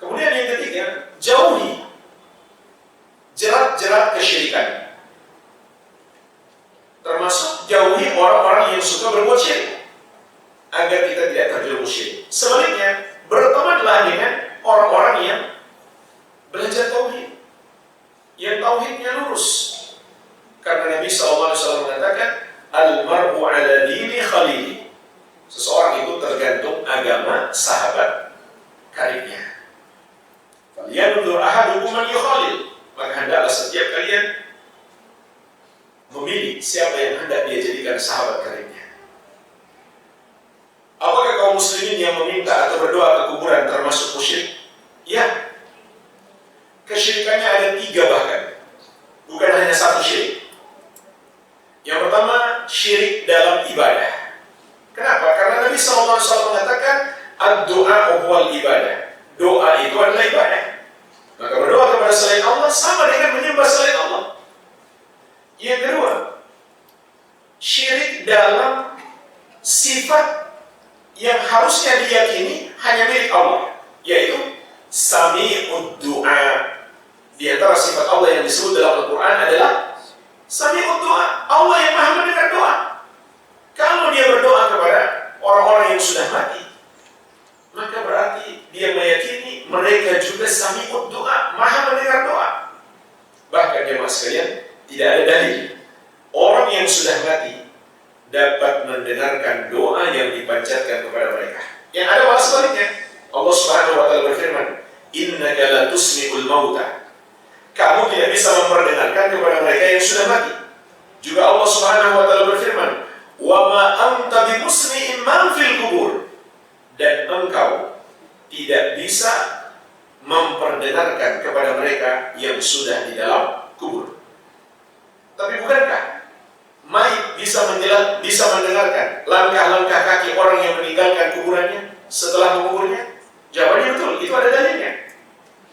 Kemudian yang ketiga, jauhi jerat-jerat kesyirikan. Termasuk jauhi orang-orang yang suka berbuat syirik, agar kita tidak terjerumus syirik. Sebaliknya, bertemanlah dengan orang-orang yang belajar tauhid, yang tauhidnya lurus. Karena Nabi SAW mengatakan, al-mar'u ala dini khalili. Seseorang itu tergantung agama sahabat karibnya. Falyanzur ahadukum man yukhalil. Maka hendaklah setiap kalian memilih siapa yang hendak dia jadikan sahabat karibnya. Apakah kaum muslimin yang meminta atau berdoa ke kuburan termasuk musyrik? Ya. Kesyirikannya ada 3 bahkan. Bukan hanya satu syirik. Yang pertama, syirik dalam ibadah. Kenapa? Karena Nabi SAW mengatakan, ad-du'a huwal ibadah. Doa itu adalah ibadah. Maka berdoa kepada selain Allah sama dengan menyembah selain Allah. Yang kedua, syirik dalam sifat yang harusnya diyakini hanya milik Allah, yaitu sami'ud du'a. disebut dalam Al-Quran adalah Sami'ud doa. Allah yang maha mendengar doa. Kalau dia berdoa kepada orang-orang yang sudah mati, maka berarti dia meyakini mereka juga Sami'ud doa, maha mendengar doa. Bahkan jemaah sekalian, tidak ada dalil orang yang sudah mati dapat mendengarkan doa yang dipanjatkan kepada mereka. Yang ada malah sebaliknya. Allah Subhanahu wa taala berfirman, "Innaka la tusmi'ul mauta." Kamu tidak bisa memperdengarkan kepada mereka yang sudah mati. Juga Allah Subhanahu wa taala berfirman, "Wa ma anta bimusmi'in man fil kubur." Dan engkau tidak bisa memperdengarkan kepada mereka yang sudah di dalam kubur. Tapi bukankah mayit bisa mendengarkan langkah-langkah kaki orang yang meninggalkan kuburannya setelah menguburnya? Jawabannya betul, itu ada dalilnya.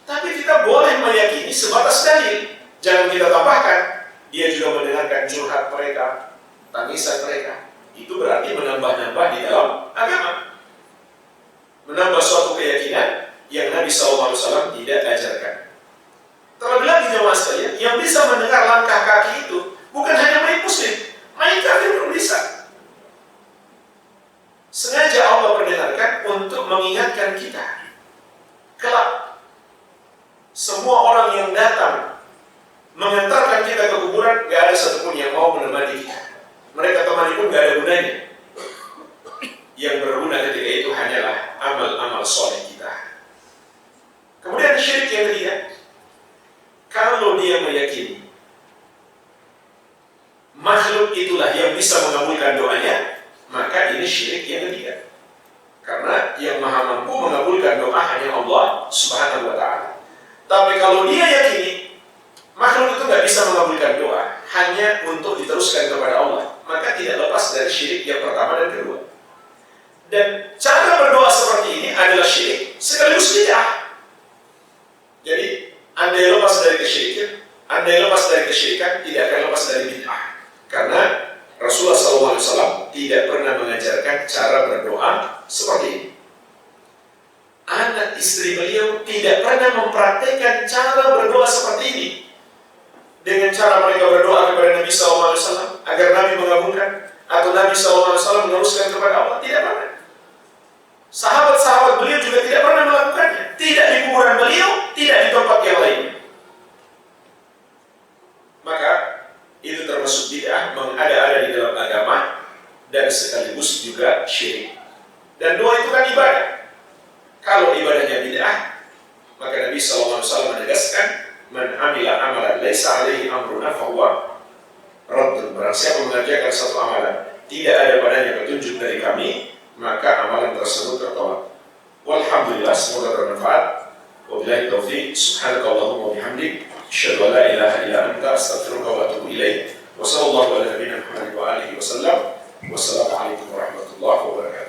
Tapi kita boleh meyakini sebatas dalil. Jangan kita tambahkan, dia juga mendengarkan curhat mereka, tangisan mereka. Itu berarti menambah-nambah di dalam agama. Menambah suatu keyakinan yang Nabi SAW tidak ajarkan. Terlebih lagi jemaah sekalian, yang bisa mendengar langkah kaki itu bukan hanya mayit muslim, mayit kafir pun bisa. Sengaja Allah perdengarkan untuk mengingatkan kita. Kelak, semua orang yang datang mengantarkan kita ke kuburan, gak ada satupun yang mau menemani kita. Mereka temani pun gak ada gunanya. Yang berguna ketika itu hanyalah amal-amal soleh kita. Kemudian syirik yang ketiga, kalau dia meyakini makhluk itulah yang bisa mengabulkan doanya, maka ini syirik yang ketiga. Karena yang maha mampu mengabulkan doa hanya Allah Subhanahu wa ta'ala. Tapi kalau dia yakini makhluk itu nggak bisa mengabulkan doa hanya untuk diteruskan kepada Allah, maka tidak lepas dari syirik yang pertama dan kedua. Dan cara berdoa seperti ini adalah syirik sekaligus bid'ah. Jadi andai lepas dari kesyirikan, tidak akan lepas dari bid'ah. Karena Rasulullah SAW tidak pernah mengajarkan cara berdoa seperti ini. Anak istri beliau tidak pernah mempraktikkan cara berdoa seperti ini. Dengan cara mereka berdoa kepada Nabi SAW agar Nabi mengabulkan, atau Nabi SAW meneruskan kepada Allah, tidak pernah. Sahabat-sahabat beliau juga tidak pernah melakukannya. Tidak di kuburan beliau, tidak di tempat yang lain. Maka itu termasuk bid'ah, mengada-ada di dalam agama, dan sekaligus juga syirik. Dan doa itu kan ibadah. Kalau ibadahnya bid'ah, maka Nabi SAW menegaskan, "Man amila amalan laisa alaihi amruna fahuwa raddun." Barang siapa mengerjakan satu amalan tidak ada padanya petunjuk dari kami, maka amalan tersebut tertolak. Walhamdulillah, semoga bermanfaat. Wabillahi taufiq. Subhanakallahumma wa bihamdik, asyhadu an la ilaha illa anta, astaghfiruka wa atubu ilaik. Wa sallallahu ala nabiyyina Muhammad wa alihi wa sallam. Wassalamu alaikum warahmatullahi wabarakatuh.